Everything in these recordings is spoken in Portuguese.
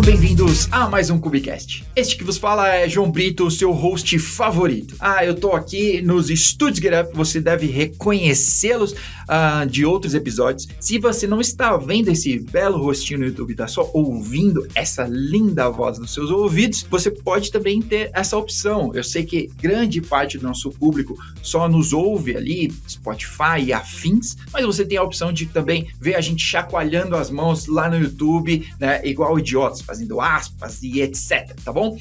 bem-vindos a mais um Cubicast. Este que vos fala é João Brito, seu host favorito. Eu tô aqui nos estúdios GetUp, você deve reconhecê-los de outros episódios. Se você não está vendo esse belo rostinho no YouTube, tá só ouvindo essa linda voz nos seus ouvidos, você pode também ter essa opção. Eu sei que grande parte do nosso público só nos ouve ali, Spotify e afins, mas você tem a opção de também ver a gente chacoalhando as mãos lá no YouTube, né, igual idiotas, fazendo aspas e etc, tá bom?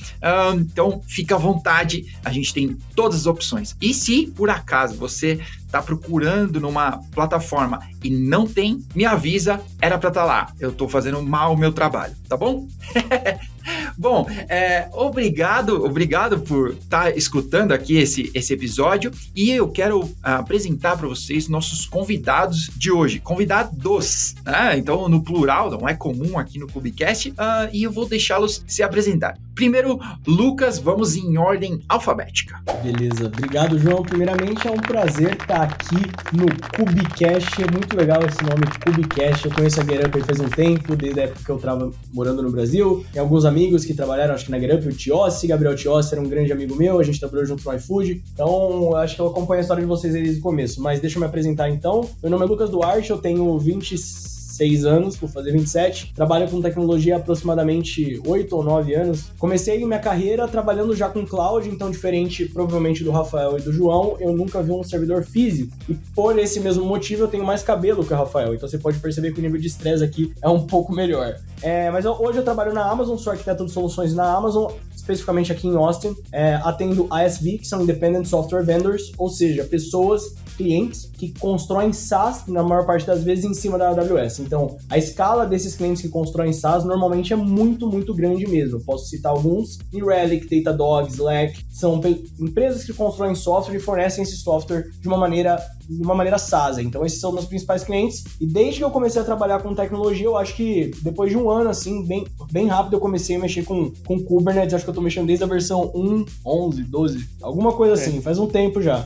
Então, fica à vontade, a gente tem todas as opções. E se, por acaso, você tá procurando numa plataforma e não tem, me avisa, era pra estar lá. Eu tô fazendo mal o meu trabalho, tá bom? Bom, obrigado por estar escutando aqui esse episódio, e eu quero apresentar para vocês nossos convidados de hoje, convidados, né? Então no plural, não é comum aqui no Cubicast, e eu vou deixá-los se apresentar. Primeiro, Lucas, vamos em ordem alfabética. Beleza, obrigado, João. Primeiramente, é um prazer estar aqui no Cubicast, é muito legal esse nome, Cubicast. Eu conheço a GetUp faz um tempo, desde a época que eu estava morando no Brasil. Tem alguns amigos que trabalharam, acho que na GetUp, o Tiossi, Gabriel Tiossi era um grande amigo meu, a gente trabalhou junto no iFood, então acho que eu acompanho a história de vocês desde o começo, mas deixa eu me apresentar então. Meu nome é Lucas Duarte, eu tenho 26 anos, vou fazer 27, trabalho com tecnologia há aproximadamente 8 ou 9 anos. Comecei minha carreira trabalhando já com cloud, então diferente provavelmente do Rafael e do João, eu nunca vi um servidor físico, e por esse mesmo motivo eu tenho mais cabelo que o Rafael, então você pode perceber que o nível de estresse aqui é um pouco melhor. Mas hoje eu trabalho na Amazon, sou arquiteto de soluções na Amazon, especificamente aqui em Austin, atendo ISV, que são Independent Software Vendors, ou seja, pessoas, clientes que constroem SaaS, na maior parte das vezes, em cima da AWS. Então, a escala desses clientes que constroem SaaS normalmente é muito, muito grande mesmo. Eu posso citar alguns: New Relic, Datadog, Slack, são empresas que constroem software e fornecem esse software de uma maneira SaaS. Então, esses são meus principais clientes. E desde que eu comecei a trabalhar com tecnologia, eu acho que depois de um ano, assim, bem rápido, eu comecei a mexer com Kubernetes. Acho que eu tô mexendo desde a versão 1, 11, 12, alguma coisa assim. Faz um tempo já.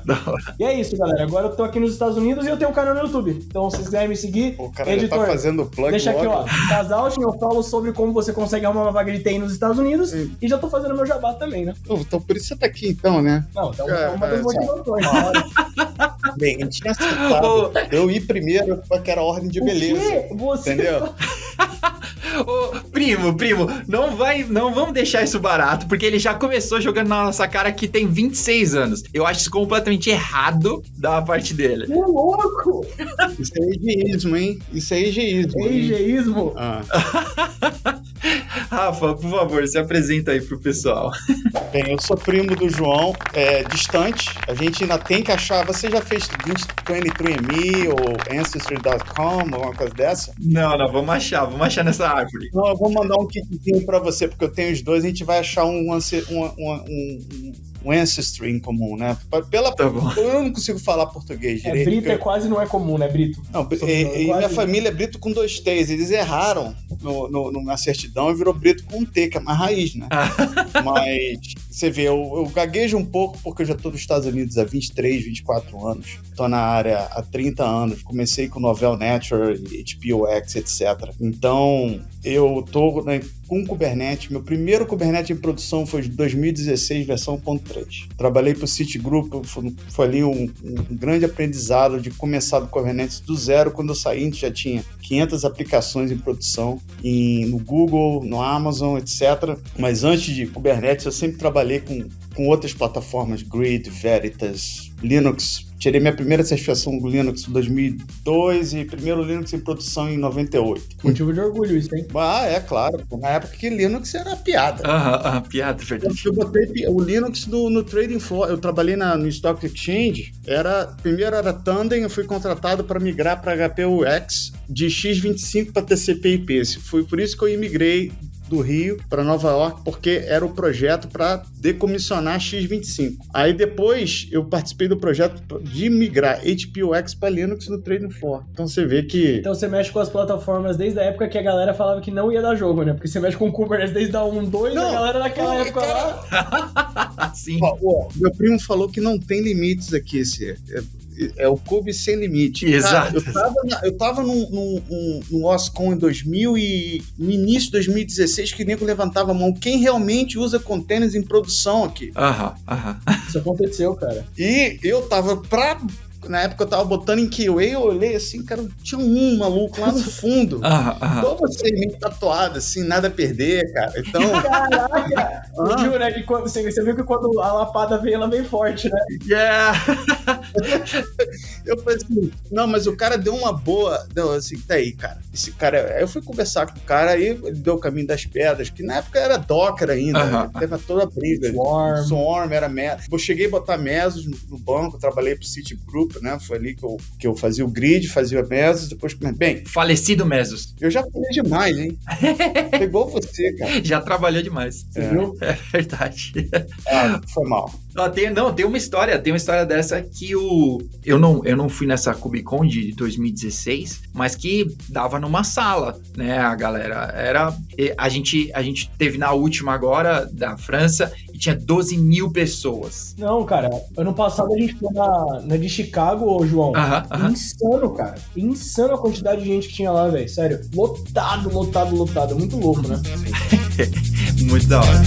E é isso, galera. Agora eu tô aqui nos Estados Unidos e eu tenho um canal no YouTube. Então, se vocês quiserem me seguir, o cara editor, já tá fazendo plug deixa logo. aqui, ó. Casaltin, eu falo sobre como você consegue arrumar uma vaga de TI nos Estados Unidos. E já tô fazendo meu jabá também, né? Então, por isso você tá aqui, então, né? Não, então é uma das motivações. Bem, a gente tinha acertado. Eu ir primeiro, que era a ordem de beleza. Você... Entendeu? Primo, não vamos deixar isso barato, porque ele já começou jogando na nossa cara que tem 26 anos. Eu acho isso completamente errado da parte dele. Que louco! Isso é egeísmo, hein? Isso é egeísmo. Egeísmo? Rafa, por favor, se apresenta aí pro pessoal. Bem, eu sou primo do João, distante. A gente ainda tem que achar... Você já fez 23andMe ou Ancestry.com, alguma coisa dessa? Não, vamos achar nessa árvore. Não, eu vou mandar um kitzinho pra você, porque eu tenho os dois, a gente vai achar um ancestry em comum, né? Tá bom. Eu não consigo falar português direito. Brito quase não é comum, né, Brito? Não, minha família é Brito com 2 T's. Eles erraram na certidão e virou Brito com um T, que é mais raiz, né? Mas você vê, eu gaguejo um pouco porque eu já tô nos Estados Unidos há 23, 24 anos. Tô na área há 30 anos. Comecei com Novell Network, HPUX, etc. Então, eu tô com Kubernetes. Meu primeiro Kubernetes em produção foi de 2016, versão 1.3. Trabalhei para o Citigroup, foi ali um grande aprendizado de começar do Kubernetes do zero. Quando eu saí, a gente já tinha 500 aplicações em produção no Google, no Amazon, etc. Mas antes de Kubernetes, eu sempre trabalhei com outras plataformas, Grid, Veritas, Linux. Tirei minha primeira certificação do Linux em 2002 e primeiro Linux em produção em 98. Motivo de orgulho isso, hein? É claro. Na época que Linux era piada. Piada, verdade. Eu botei o Linux no Trading Floor. Eu trabalhei no Stock Exchange. Primeiro era Tandem, eu fui contratado para migrar para HPUX de X25 para TCP/IP. Foi por isso que eu imigrei do Rio para Nova York, porque era o projeto para decomissionar X25. Aí depois eu participei do projeto de migrar HPUX para Linux no Trading Floor. Então você vê que... Então você mexe com as plataformas desde a época que a galera falava que não ia dar jogo, né? Porque você mexe com o Kubernetes desde a 1.2, a galera naquela época lá... Sim. Meu primo falou que não tem limites aqui, é o Kube sem limite. Exato. Cara, eu tava no OSCON no início de 2016, que o nego levantava a mão. Quem realmente usa containers em produção aqui? Isso aconteceu, cara. E eu tava na época eu tava botando em QA, eu olhei assim, cara, tinha um maluco lá no fundo. Igual você, meio tatuado, assim, nada a perder, cara. Então... Caraca! Viu, né? Que você viu que quando a lapada vem, ela vem forte, né? Yeah! Eu falei assim, não, mas o cara deu uma boa... Deu assim, tá aí, cara. Esse cara... Aí eu fui conversar com o cara, aí ele deu o caminho das pedras, que na época era Docker ainda, teve toda a briga. Swarm era Mesos. Eu cheguei a botar Mesos no banco, trabalhei pro Citigroup, né? Foi ali que eu fazia o grid, fazia Mesos, depois... Bem... Falecido Mesos. Eu já falei demais, hein? Foi igual você, cara. Já trabalhou demais. Você viu? É verdade. Foi mal. Tem uma história dessa que eu não fui nessa KubeCon de 2016, mas que dava numa sala, né, a galera, a gente teve na última agora, da França, e tinha 12 mil pessoas. Não, cara, ano passado a gente foi na de Chicago, João, insano, cara, insano a quantidade de gente que tinha lá, velho, sério, lotado, muito louco, né? Muito da hora.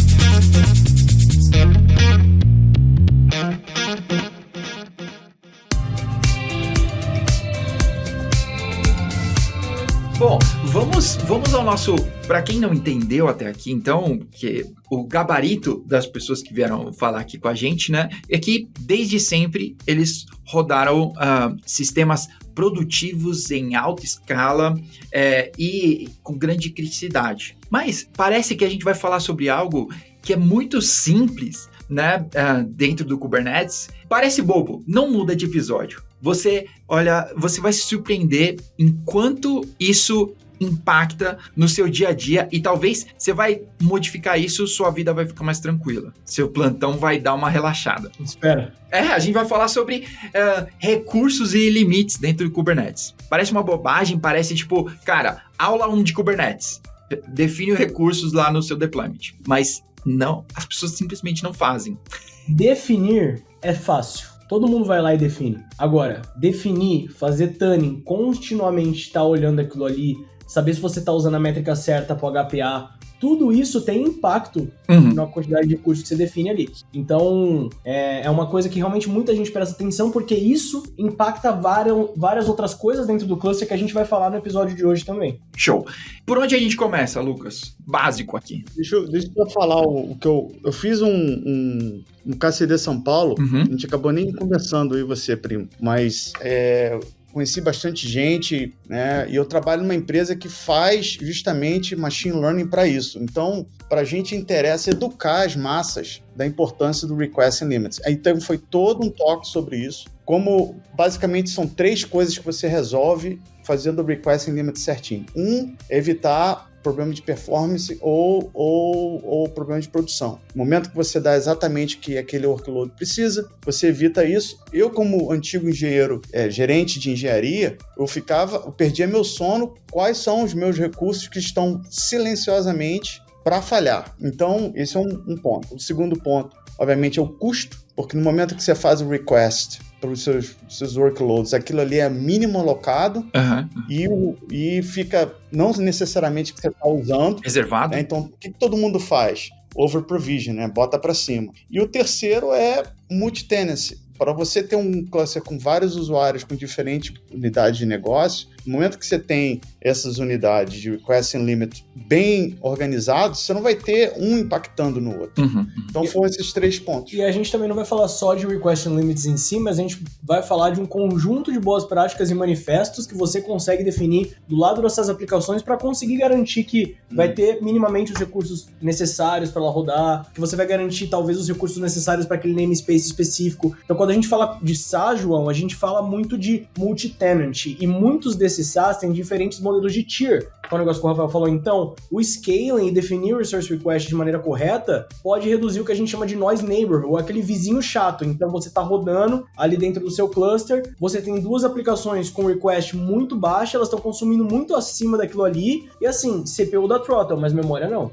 Bom, vamos ao nosso... Para quem não entendeu até aqui, então, que o gabarito das pessoas que vieram falar aqui com a gente, né, é que desde sempre eles rodaram sistemas produtivos em alta escala e com grande criticidade. Mas parece que a gente vai falar sobre algo que é muito simples, né, dentro do Kubernetes. Parece bobo, não muda de episódio. Você vai se surpreender em quanto isso impacta no seu dia a dia e talvez você vai modificar isso, sua vida vai ficar mais tranquila. Seu plantão vai dar uma relaxada. Espera. A gente vai falar sobre recursos e limites dentro do Kubernetes. Parece uma bobagem, parece tipo, cara, aula 1 de Kubernetes. Define os recursos lá no seu deployment. Mas não, as pessoas simplesmente não fazem. Definir é fácil. Todo mundo vai lá e define. Agora, definir, fazer tuning, continuamente estar olhando aquilo ali, saber se você está usando a métrica certa para o HPA, tudo isso tem impacto na quantidade de recursos que você define ali. Então, é uma coisa que realmente muita gente presta atenção, porque isso impacta várias outras coisas dentro do cluster que a gente vai falar no episódio de hoje também. Show. Por onde a gente começa, Lucas? Básico aqui. Deixa eu falar o que eu fiz um KCD São Paulo, a gente acabou nem conversando, eu e você, primo, mas conheci bastante gente, né? E eu trabalho numa empresa que faz justamente machine learning para isso. Então, para a gente interessa educar as massas da importância do Request and Limits. Então, foi todo um talk sobre isso. Como, basicamente, são 3 coisas que você resolve fazendo o Request and Limits certinho. Evitar problema de performance ou problema de produção. No momento que você dá exatamente o que aquele workload precisa, você evita isso. Eu, como antigo engenheiro, gerente de engenharia, eu perdia meu sono. Quais são os meus recursos que estão silenciosamente para falhar? Então, esse é um ponto. O segundo ponto, obviamente, é o custo, porque no momento que você faz o request para os seus workloads, aquilo ali é mínimo alocado e fica não necessariamente que você está usando. Reservado. Né? Então, o que todo mundo faz? Over provision, né? Bota para cima. E o terceiro é multi-tenancy. Para você ter um cluster com vários usuários com diferentes unidades de negócio, no momento que você tem essas unidades de request and limit bem organizados, você não vai ter um impactando no outro. Então foram esses 3 pontos. E a gente também não vai falar só de request and limits em si, mas a gente vai falar de um conjunto de boas práticas e manifestos que você consegue definir do lado dessas aplicações para conseguir garantir que vai ter minimamente os recursos necessários para ela rodar, que você vai garantir talvez os recursos necessários para aquele namespace específico. Então quando a gente fala de SaaS, João, a gente fala muito de multi-tenant e muitos desses SaaS têm diferentes modelos de tier. É um negócio que o Rafael falou. Então, o scaling e definir o resource request de maneira correta pode reduzir o que a gente chama de noise neighbor, ou aquele vizinho chato. Então, você está rodando ali dentro do seu cluster, você tem 2 aplicações com request muito baixa, elas estão consumindo muito acima daquilo ali, e assim, CPU dá throttle, mas memória não.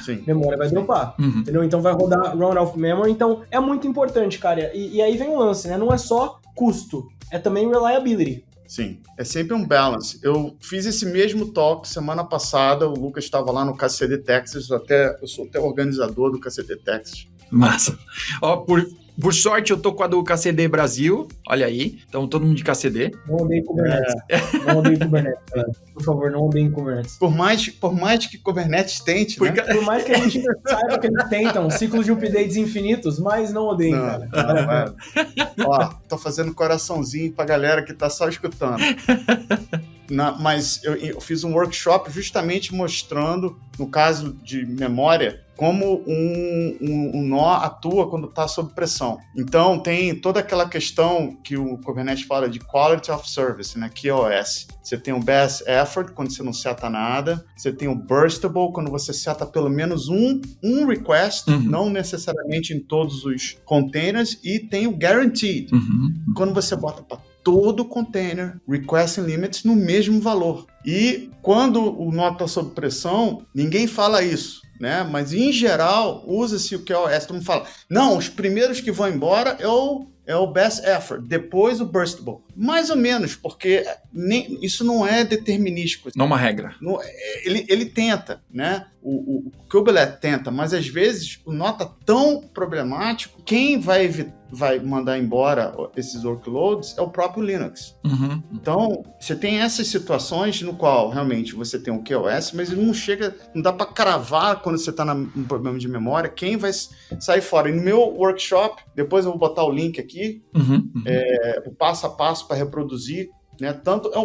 Sim. Memória vai dropar, entendeu? Então, vai rodar run off memory. Então, é muito importante, cara. E aí vem o lance, né? Não é só custo. é também reliability. Sim, é sempre um balance. Eu fiz esse mesmo talk semana passada, o Lucas estava lá no KCD Texas, eu sou até organizador do KCD Texas. Massa. Ó, por sorte, eu tô com a do KCD Brasil, olha aí, então todo mundo de KCD. Não odeio Kubernetes. Não odeio Kubernetes, galera. Por favor, não odeiem Kubernetes. Por mais que Kubernetes tente, né? Por mais que a gente saiba que eles tentam ciclos de updates infinitos, mas não odeiem, cara. Ó, tô fazendo coraçãozinho pra galera que tá só escutando. Mas eu fiz um workshop justamente mostrando, no caso de memória, como um nó atua quando está sob pressão. Então, tem toda aquela questão que o Kubernetes fala de Quality of Service, né? QoS. Você tem o Best Effort, quando você não seta nada. Você tem o Burstable, quando você seta pelo menos um request, não necessariamente em todos os containers. E tem o Guaranteed, quando você bota para todo container, request and limits no mesmo valor. E quando o nó está sob pressão, ninguém fala isso, né? Mas em geral, usa-se o QoS. Todo mundo fala, não, os primeiros que vão embora é o best effort, depois o burstable. Mais ou menos, porque isso não é determinístico. Não é uma regra. Ele tenta, né? O Kubernetes tenta, mas às vezes o nó tá tão problemático, quem vai mandar embora esses workloads é o próprio Linux. Então, você tem essas situações no qual realmente você tem o QoS, mas ele não dá para cravar quando você está num problema de memória, quem vai sair fora. E no meu workshop, depois eu vou botar o link aqui, o passo a passo para reproduzir, né?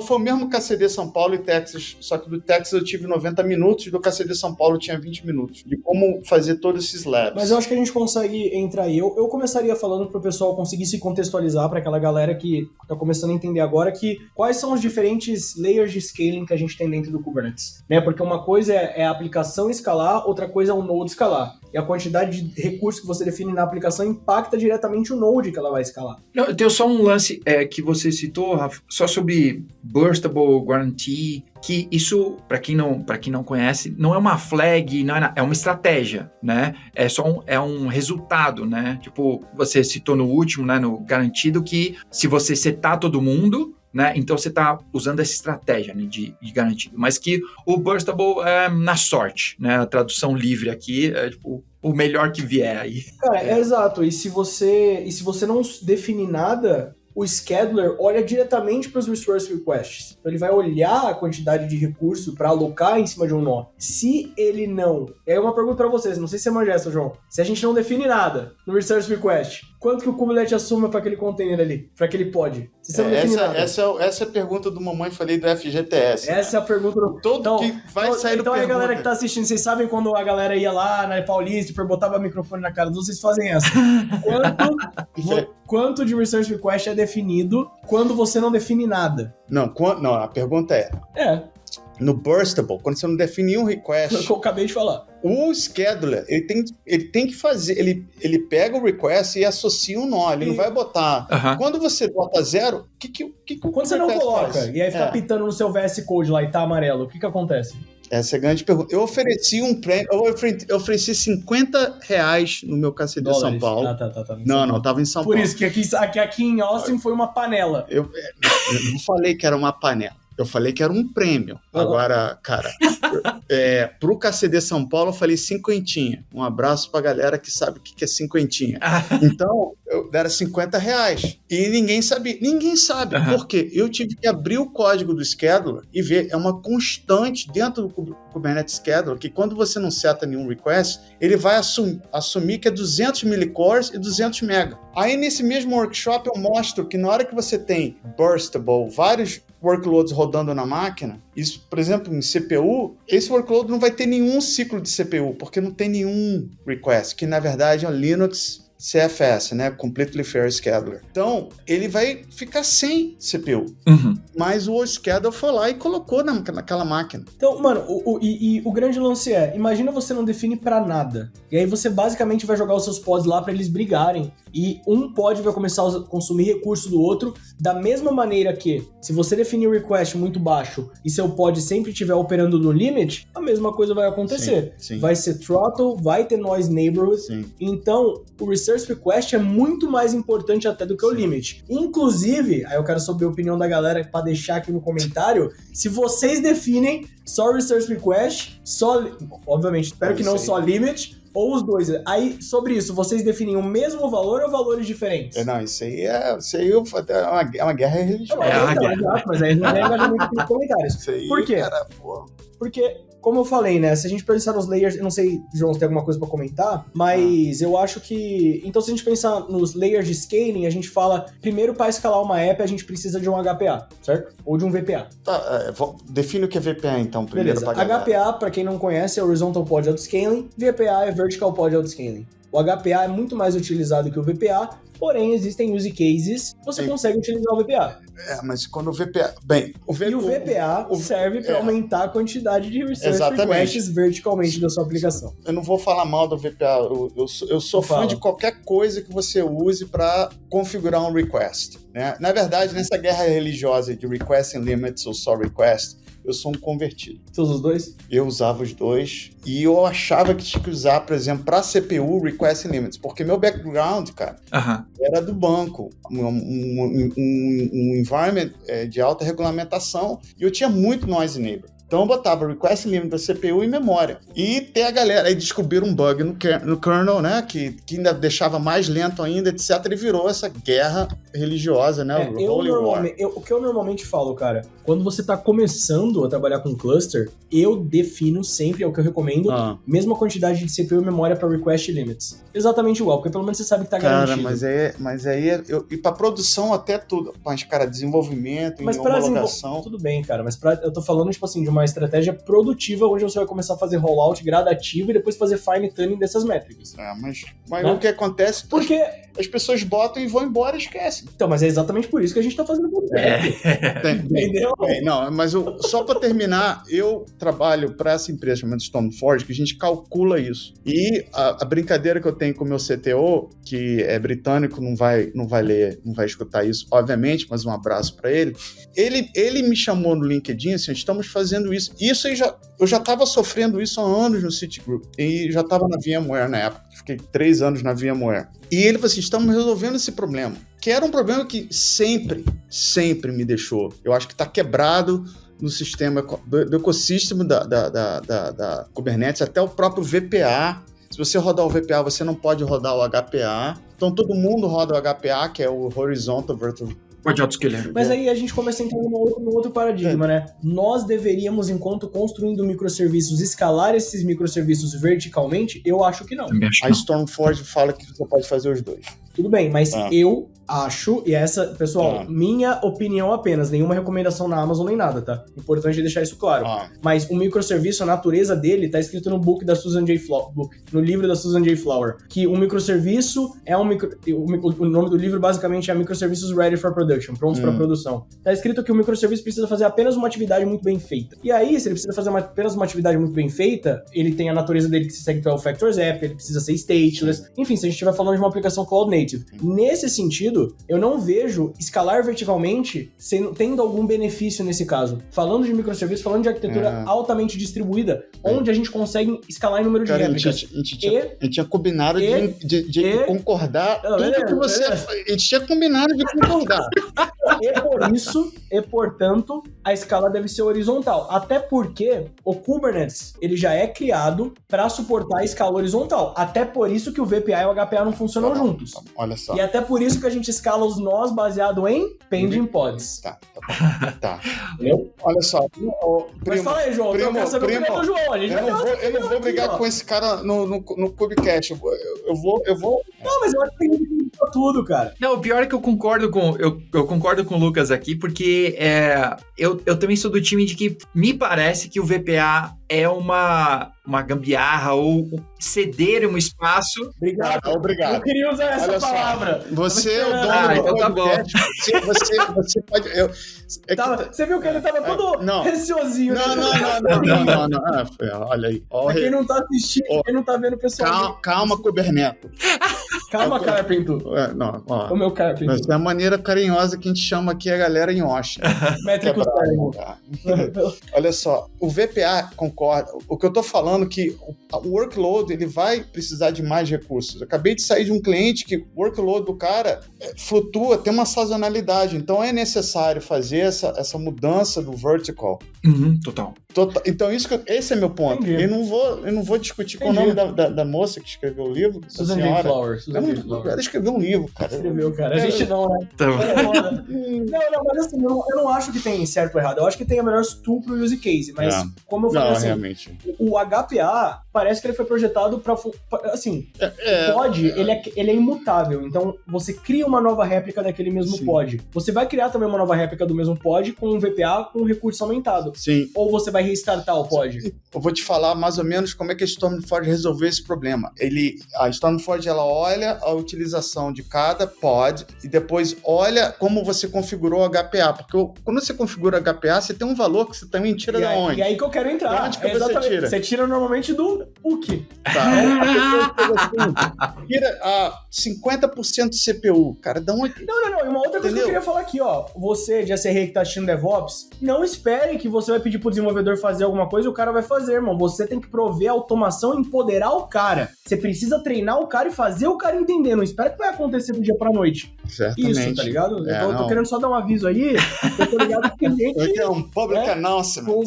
Foi o mesmo KCD São Paulo e Texas, só que do Texas eu tive 90 minutos, do KCD São Paulo eu tinha 20 minutos, de como fazer todos esses labs. Mas eu acho que a gente consegue entrar aí. Eu começaria falando para o pessoal conseguir se contextualizar, para aquela galera que está começando a entender agora, que quais são os diferentes layers de scaling que a gente tem dentro do Kubernetes, né? Porque uma coisa é a aplicação escalar, outra coisa é o node escalar. E a quantidade de recursos que você define na aplicação impacta diretamente o node que ela vai escalar. Eu tenho só um lance que você citou, Rafa, só sobre Burstable, Guarantee, que isso, para quem não conhece, não é uma flag, é uma estratégia, né? É um resultado, né? Tipo, você citou no último, né, no garantido, que se você setar todo mundo, né, então você está usando essa estratégia, né, de garantido, mas que o Burstable é na sorte, né? A tradução livre aqui é tipo o melhor que vier aí. Cara, é exato. E se você não definir nada, o scheduler olha diretamente para os resource requests. Então ele vai olhar a quantidade de recurso para alocar em cima de um nó. Se ele não... E aí uma pergunta para vocês, não sei se você manja essa, João. Se a gente não define nada no resource request, quanto que o Kubernetes assume para aquele container ali? Para aquele pod? Se você não define nada. Essa é a pergunta do Mamãe Falei do FGTS. Essa é a pergunta do... que vai sair do Então pergunta. a galera que tá assistindo, vocês sabem quando a galera ia lá na Paulista e botava o microfone na cara dos, vocês fazem essa. Quanto de resource request é definido quando você não define nada? Não, a pergunta no Burstable, quando você não define um request... Foi o que eu acabei de falar. O scheduler, ele tem que fazer... Ele pega o request e associa um nó. Ele não vai botar... Quando você bota 0, o que quando você não coloca, faz? E aí fica pitando no seu VS Code lá e tá amarelo, o que acontece? Essa é a grande pergunta. Eu ofereci um prêmio... Eu ofereci R$50 no meu KCD São Paulo. Tá. Não, tava em São Paulo. Por isso que aqui em Austin foi uma panela. Eu não falei que era uma panela. Eu falei que era um prêmio. Agora, cara, pro KCD São Paulo eu falei 50. Um abraço pra galera que sabe o que é 50. Então, era R$50. E ninguém sabia. Ninguém sabe. Por quê? Eu tive que abrir o código do scheduler e ver. É uma constante dentro do Kubernetes Scheduler que quando você não seta nenhum request, ele vai assumir que é 200 millicores e 200 mega. Aí, nesse mesmo workshop, eu mostro que na hora que você tem Burstable, vários workloads rodando na máquina, isso, por exemplo, em CPU, esse workload não vai ter nenhum ciclo de CPU, porque não tem nenhum request, que na verdade é um Linux CFS, né? Completely Fair Scheduler. Então, ele vai ficar sem CPU. Mas o scheduler foi lá e colocou naquela máquina. Então, mano, o grande lance imagina você não define pra nada. E aí você basicamente vai jogar os seus pods lá pra eles brigarem. E um pod vai começar a consumir recurso do outro, da mesma maneira que, se você definir o request muito baixo e seu pod sempre estiver operando no limit, a mesma coisa vai acontecer. Sim. Vai ser throttle, vai ter noise neighborhood. Sim. Então, o research Resource Request é muito mais importante até do que o Limit. Inclusive, aí eu quero saber a opinião da galera para deixar aqui no comentário, se vocês definem só Resource Request, só, obviamente, espero que não só Limit, ou os dois. Aí, sobre isso, vocês definem o mesmo valor ou valores diferentes? Não, isso aí é uma guerra religiosa. Exato, mas aí não é engajamento nos comentários. Por quê? Cara, porque, como eu falei, né, se a gente pensar nos layers, eu não sei, João, se tem alguma coisa pra comentar, mas eu acho que, então se a gente pensar nos layers de scaling, a gente fala, primeiro para escalar uma app, a gente precisa de um HPA, certo? Ou de um VPA. Tá, define o que é VPA, então, primeiro. Beleza, HPA, para quem não conhece, é Horizontal Pod Autoscaling, VPA é Vertical Pod Autoscaling. O HPA é muito mais utilizado que o VPA, porém existem use cases que você consegue utilizar o VPA. Mas quando o VPA... Bem, o VPA serve para aumentar a quantidade de resource requests verticalmente da sua aplicação. Eu não vou falar mal do VPA, eu sou fã de qualquer coisa que você use para configurar um request. Né? Na verdade, nessa guerra religiosa de request and limits ou só request, eu sou um convertido. Você usa os dois? Eu usava os dois. E eu achava que tinha que usar, por exemplo, para CPU, Request Limits. Porque meu background, cara, era do banco. Um environment de alta regulamentação. E eu tinha muito noise neighbor. Então eu botava request limit da CPU e memória. E tem a galera, aí descobriram um bug no kernel, né, que ainda deixava mais lento ainda, etc. E virou essa guerra religiosa, né, o Holy War. O que eu normalmente falo, cara, quando você tá começando a trabalhar com cluster, eu defino sempre, é o que eu recomendo, mesma quantidade de CPU e memória para request limits. Exatamente igual, porque pelo menos você sabe que tá garantido. Cara, mas aí e pra produção até tudo, mas, cara, desenvolvimento e homologação. Tudo bem, cara, mas eu tô falando, tipo assim, de uma estratégia produtiva onde você vai começar a fazer rollout gradativo e depois fazer fine tuning dessas métricas. Mas né? O que acontece? Porque as pessoas botam e vão embora e esquecem. Então, mas é exatamente por isso que a gente tá fazendo entendeu? Não, mas só pra terminar, eu trabalho pra essa empresa chamada Stoneforge, que a gente calcula isso. E a brincadeira que eu tenho com o meu CTO, que é britânico, não vai ler, não vai escutar isso, obviamente, mas um abraço pra ele. Ele me chamou no LinkedIn, assim, estamos fazendo isso. Isso eu já estava sofrendo isso há anos no Citigroup. E já estava na VMware na época. Fiquei 3 anos na VMware. E ele falou assim, estamos resolvendo esse problema. Que era um problema que sempre me deixou. Eu acho que está quebrado no sistema do ecossistema da Kubernetes, até o próprio VPA. Se você rodar o VPA, você não pode rodar o HPA. Então todo mundo roda o HPA, que é o Horizontal Virtual. Pode autoscalar. Mas aí a gente começa a entrar num outro paradigma, né? Nós deveríamos, enquanto construindo microserviços, escalar esses microserviços verticalmente? Eu acho que não. A Stormforge fala que você pode fazer os dois. Tudo bem, mas eu acho, e essa, pessoal, minha opinião apenas, nenhuma recomendação na Amazon nem nada, tá? Importante deixar isso claro. Mas o microserviço, a natureza dele, tá escrito no book da Susan J. Flower, no livro da Susan J. Flower, que um microserviço é o nome do livro basicamente é Microserviços Ready for Production, prontos para produção. Tá escrito que o microserviço precisa fazer apenas uma atividade muito bem feita. E aí, se ele precisa fazer apenas uma atividade muito bem feita, ele tem a natureza dele que se segue 12 Factors App, ele precisa ser stateless. Enfim, se a gente estiver falando de uma aplicação Cloud Native. Nesse sentido, eu não vejo escalar verticalmente tendo algum benefício nesse caso. Falando de microserviços, falando de arquitetura altamente distribuída, onde a gente consegue escalar em número de réplicas. A gente tinha combinado de concordar tudo que você... A gente tinha combinado de concordar. E portanto, a escala deve ser horizontal. Até porque o Kubernetes, ele já é criado para suportar a escala horizontal. Até por isso que o VPA e o HPA não funcionam juntos. Olha só. E até por isso que a gente escala os nós baseado em pending pods. Tá. Olha só. Mas fala aí, João. Eu quero saber o que é do João. Eu não vou brigar com esse cara no Kubecast. Eu vou... Não, mas eu acho que tem que pra tudo, cara. Não, o pior é que eu concordo com o Lucas aqui, porque eu também sou do time de que me parece que o VPA é uma gambiarra ou ceder um espaço. Obrigado. Eu queria usar essa palavra. Você é o dono do então tá bom. Você pode... Você viu que ele tava todo receosinho. Não. Olha aí. Pra quem não tá assistindo, quem não tá vendo o pessoal. Calma, Kubernetes. Calma, Carpento. O meu Carpento. Essa é a maneira carinhosa que a gente chama aqui a galera em Métricos. Olha só, o VPA concorda. O que eu tô falando falando que o workload ele vai precisar de mais recursos. Eu acabei de sair de um cliente que o workload do cara flutua, tem uma sazonalidade, então é necessário fazer essa mudança do vertical. Total. Então esse é meu ponto. Eu não vou discutir com o nome da moça que escreveu o livro. Susan J. Flowers. Ela escreveu um livro, cara. Escreveu, cara. A gente não, né? Não, mas assim, eu não acho que tem certo ou errado. Eu acho que tem a melhor tool pro use case. Mas, como eu falei assim, realmente. O HPA parece que ele foi projetado pra... Assim, o pod, ele é imutável. Então, você cria uma nova réplica daquele mesmo pod. Você vai criar também uma nova réplica do mesmo pod com um VPA com recurso aumentado. Sim. Ou você vai restartar o pod? Eu vou te falar mais ou menos como é que a Stormforge resolveu esse problema. A Stormforge, ela olha a utilização de cada pod e depois olha como você configurou o HPA. Porque quando você configura o HPA, você tem um valor que você também tira da onde? E aí que eu quero entrar. Onde que você tira? Você tira normalmente do UC. Tira a 50% do CPU. Cara, dá um... Não. E uma outra coisa que eu queria falar aqui, ó. Você de SRE que tá assistindo DevOps, não espere que você vai pedir pro desenvolvedor fazer alguma coisa e o cara vai fazer, irmão. Você tem que prover a automação e empoderar o cara. Você precisa treinar o cara e fazer o cara entender. Não espera que vai acontecer do dia pra noite. Certamente. Isso, tá ligado? Eu tô querendo só dar um aviso aí. Eu tô ligado que tem gente... É um public announcement.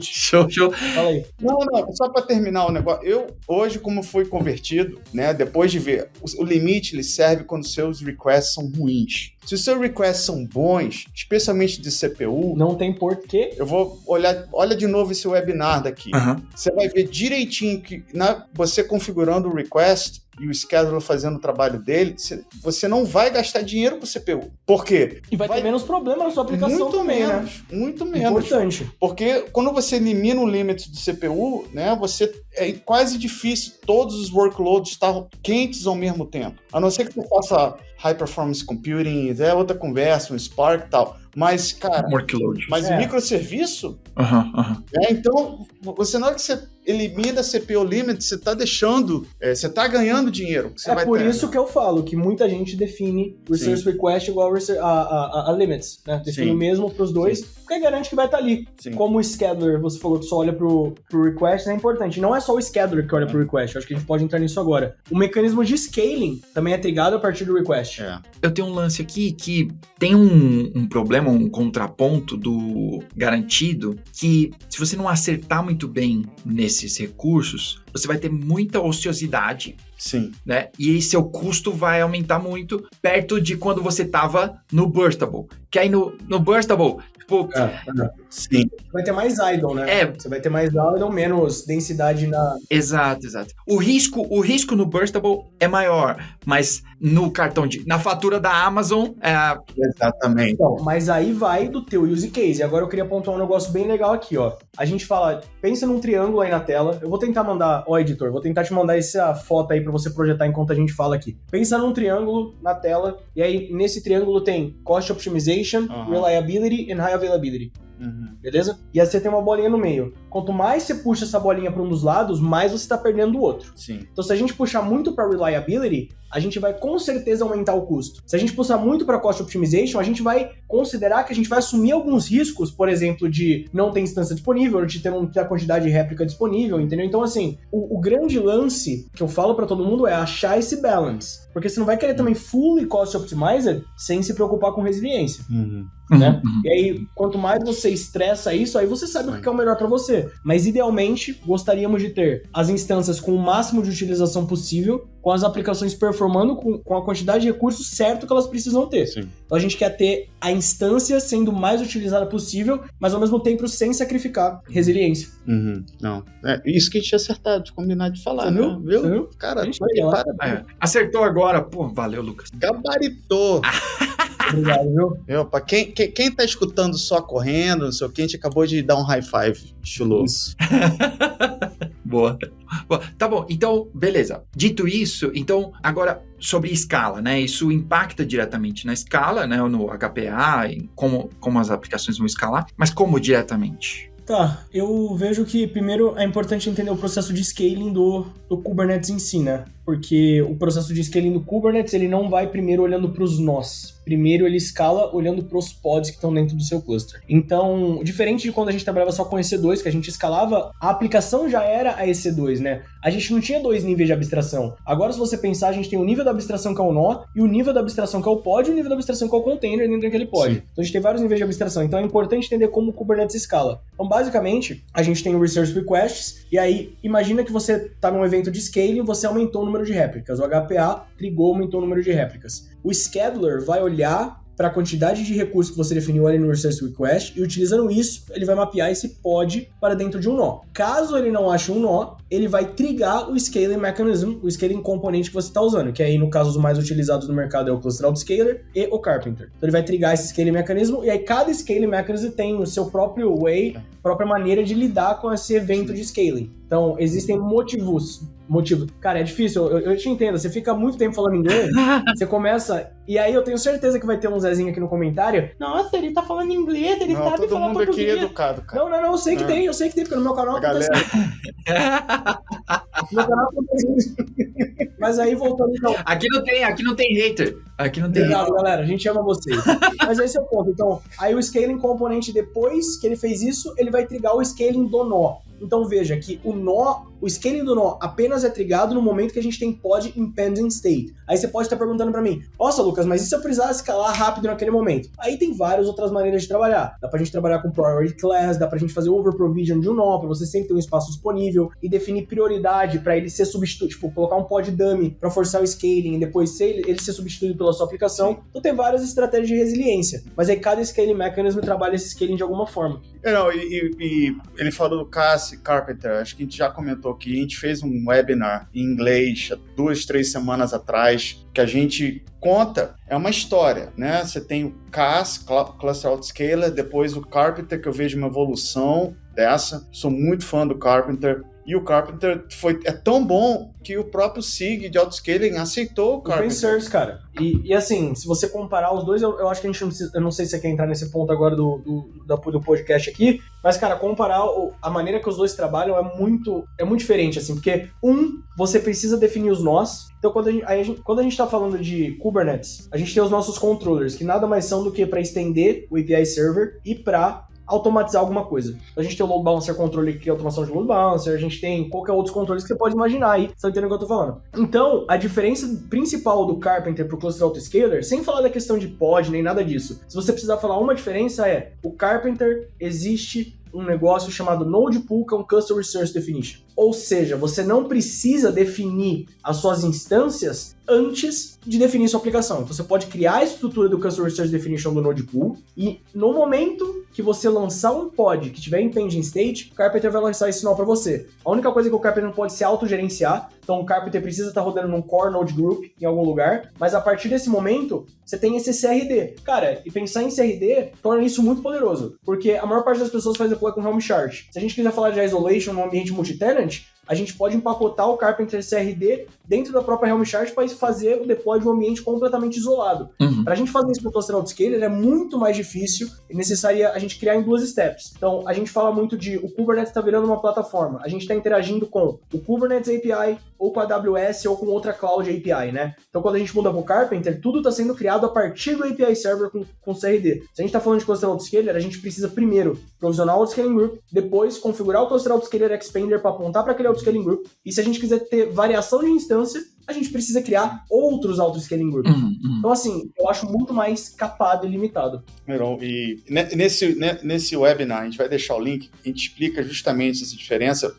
Show. Fala aí. Não, só pra terminar o negócio. Eu, hoje, como fui convertido, né, depois de ver, o limite ele serve quando seus requests são ruins. Se os seus requests são bons, especialmente de CPU... Não tem porquê. Eu vou olha de novo esse webinar daqui. Você vai ver direitinho que você configurando o request e o scheduler fazendo o trabalho dele, você não vai gastar dinheiro com o CPU. Por quê? E vai ter menos problema na sua aplicação muito também, menos, né? Muito menos. Importante. Porque quando você elimina o limite do CPU, né, é quase difícil todos os workloads estar quentes ao mesmo tempo. A não ser que você faça high performance computing, é outra conversa, um Spark e tal. Mas, cara... Workload. Mas microserviço? Então, na hora que você elimina a CPU limit, você tá deixando... você tá ganhando dinheiro. Por isso que eu falo que muita gente define Resource Request igual a limits, né? Define o mesmo pros dois, porque garante que vai estar ali. Sim. Como o scheduler, você falou que só olha pro request, é importante. Não é só o scheduler que olha pro request, eu acho que a gente pode entrar nisso agora. O mecanismo de scaling também é trigado a partir do request. Eu tenho um lance aqui que tem um problema, um contraponto do garantido, que se você não acertar muito bem nesses recursos, você vai ter muita ociosidade. Sim. Né? E aí seu custo vai aumentar muito perto de quando você tava no Burstable. Que aí no Burstable, tipo... Sim. Vai ter mais idle, né? Você vai ter mais idle, menos densidade na... Exato. O risco no Burstable é maior, mas no cartão na fatura da Amazon... Exatamente. Então, mas aí vai do teu use case. E agora eu queria pontuar um negócio bem legal aqui, ó. A gente fala, pensa num triângulo aí na tela. Eu vou tentar mandar, editor, vou tentar te mandar essa foto aí pra você projetar enquanto a gente fala aqui. Pensa num triângulo na tela, e aí nesse triângulo tem Cost Optimization, Reliability and High Availability. Beleza? E aí você tem uma bolinha no meio. Quanto mais você puxa essa bolinha para um dos lados, mais você está perdendo o outro. Sim. Então, se a gente puxar muito para reliability, a gente vai com certeza aumentar o custo. Se a gente puxar muito para cost optimization, a gente vai considerar que a gente vai assumir alguns riscos, por exemplo, de não ter instância disponível, de ter a quantidade de réplica disponível, entendeu? Então, assim, o grande lance que eu falo para todo mundo é achar esse balance. Porque você não vai querer também fully cost optimized sem se preocupar com resiliência. Né? E aí, quanto mais você estressa isso, aí você sabe o que é o melhor para você. Mas, idealmente, gostaríamos de ter as instâncias com o máximo de utilização possível, com as aplicações performando com a quantidade de recursos certo que elas precisam ter. Sim. Então, a gente quer ter a instância sendo o mais utilizada possível, mas, ao mesmo tempo, sem sacrificar resiliência. Não. Isso que a gente tinha acertado, de combinar de falar, viu? Né? Viu? Cara, acertou agora. Pô, valeu, Lucas. Gabaritou. Obrigado, viu? Pra quem tá escutando só correndo, não sei o que, a gente acabou de dar um high five chuloso. Boa. Tá bom, então, beleza. Dito isso, então, agora sobre escala, né? Isso impacta diretamente na escala, né? No HPA, em como as aplicações vão escalar, mas como diretamente? Tá, eu vejo que primeiro é importante entender o processo de scaling do Kubernetes em si, né? porque o processo de scaling do Kubernetes, ele não vai primeiro olhando para os nós. Primeiro ele escala olhando para os pods que estão dentro do seu cluster. Então, diferente de quando a gente trabalhava só com EC2, que a gente escalava, a aplicação já era a EC2, né? A gente não tinha 2 níveis de abstração. Agora, se você pensar, a gente tem o nível da abstração que é o nó, e o nível da abstração que é o pod, e o nível da abstração que é o container dentro daquele pod. Sim. Então, a gente tem vários níveis de abstração. Então, é importante entender como o Kubernetes escala. Então, basicamente, a gente tem o Resource Requests, e aí, imagina que você está num evento de scaling, você aumentou o número de réplicas. O HPA trigou, aumentou o número de réplicas. O scheduler vai olhar para a quantidade de recursos que você definiu ali no Resource Request, e utilizando isso, ele vai mapear esse pod para dentro de um nó. Caso ele não ache um nó, ele vai trigar o Scaling Mechanism, o Scaling Componente que você está usando, que aí, no caso, os mais utilizados no mercado é o Cluster Autoscaler e o Carpenter. Então, ele vai trigar esse Scaling Mechanism, e aí cada Scaling Mechanism tem o seu próprio way, própria maneira de lidar com esse evento de scaling. Então, existem motivos. Cara, é difícil, eu te entendo. Você fica muito tempo falando inglês, você começa... E aí eu tenho certeza que vai ter um Zezinho aqui no comentário. Nossa, ele tá falando inglês, ele sabe falar português. Todo mundo aqui é educado, cara. Não, eu sei que tem, porque no meu canal acontece isso. No meu canal acontece isso. Mas aí, voltando então... Aqui não tem hater. Aqui não tem Obrigado, galera, a gente ama vocês. Mas esse é o ponto. Então, aí o Scaling Componente, depois que ele fez isso, ele vai trigar o Scaling do nó. Então veja que o scaling do nó apenas é trigado no momento que a gente tem pod in pending state. Aí você pode estar perguntando para mim, nossa Lucas, mas e se eu precisar escalar rápido naquele momento? Aí tem várias outras maneiras de trabalhar. Dá pra gente trabalhar com priority class, dá pra gente fazer over provision de um nó, pra você sempre ter um espaço disponível e definir prioridade para ele ser substituído, tipo, colocar um pod dummy para forçar o scaling e depois ele ser substituído pela sua aplicação. Então tem várias estratégias de resiliência, mas aí cada scaling mechanism trabalha esse scaling de alguma forma. Não, e ele falou do Carpenter, acho que a gente já comentou aqui, a gente fez um webinar em inglês há 2-3 semanas atrás, que a gente conta, é uma história, né? Você tem o CAS, Cluster Autoscaler, depois o Carpenter, que eu vejo uma evolução dessa, sou muito fã do Carpenter, e o Carpenter é tão bom que o próprio SIG de Autoscaling aceitou o Carpenter. Open source, cara. E assim, se você comparar os dois, eu acho que a gente não precisa, eu não sei se você quer entrar nesse ponto agora do podcast aqui, mas, cara, comparar a maneira que os dois trabalham é muito diferente, assim, porque você precisa definir os nós. Então, quando a gente tá falando de Kubernetes, a gente tem os nossos controllers, que nada mais são do que para estender o API server e para automatizar alguma coisa. Então, a gente tem o load balancer controle que é automação de load balancer, a gente tem qualquer outros controles que você pode imaginar aí, você tá entendendo o que eu tô falando. Então, a diferença principal do Carpenter pro Cluster Autoscaler, sem falar da questão de pod nem nada disso, se você precisar falar uma diferença é, o Carpenter existe um negócio chamado Node Pool, que é um Custom Resource Definition. Ou seja, você não precisa definir as suas instâncias antes de definir sua aplicação. Então você pode criar a estrutura do Custom Resource Definition do Node Pool e no momento que você lançar um pod que tiver em pending state, o Carpenter vai lançar esse nó para você. A única coisa é que o Carpenter não pode se autogerenciar, então o Carpenter precisa estar rodando num Core Node Group em algum lugar, mas a partir desse momento, você tem esse CRD. Cara, e pensar em CRD torna isso muito poderoso, porque a maior parte das pessoas faz deploy com Helm Chart. Se a gente quiser falar de isolation no ambiente multitenant, a gente pode empacotar o Carpenter CRD dentro da própria Helm Chart para fazer o deploy de um ambiente completamente isolado. Para a gente fazer isso no Cluster Autoscaler é muito mais difícil e necessaria a gente criar em 2 steps. Então, a gente fala muito de o Kubernetes está virando uma plataforma. A gente está interagindo com o Kubernetes API ou com a AWS ou com outra Cloud API, né? Então, quando a gente muda para o Carpenter, tudo está sendo criado a partir do API Server com CRD. Se a gente está falando de Cluster Autoscaler, a gente precisa primeiro provisionar o Autoscaling Group, depois configurar o Cluster Autoscaler Expander para apontar para aquele Autoscaling Group, e se a gente quiser ter variação de instância, a gente precisa criar outros Autoscaling Groups. Então, assim, eu acho muito mais capado e limitado. E nesse webinar, a gente vai deixar o link, a gente explica justamente essa diferença.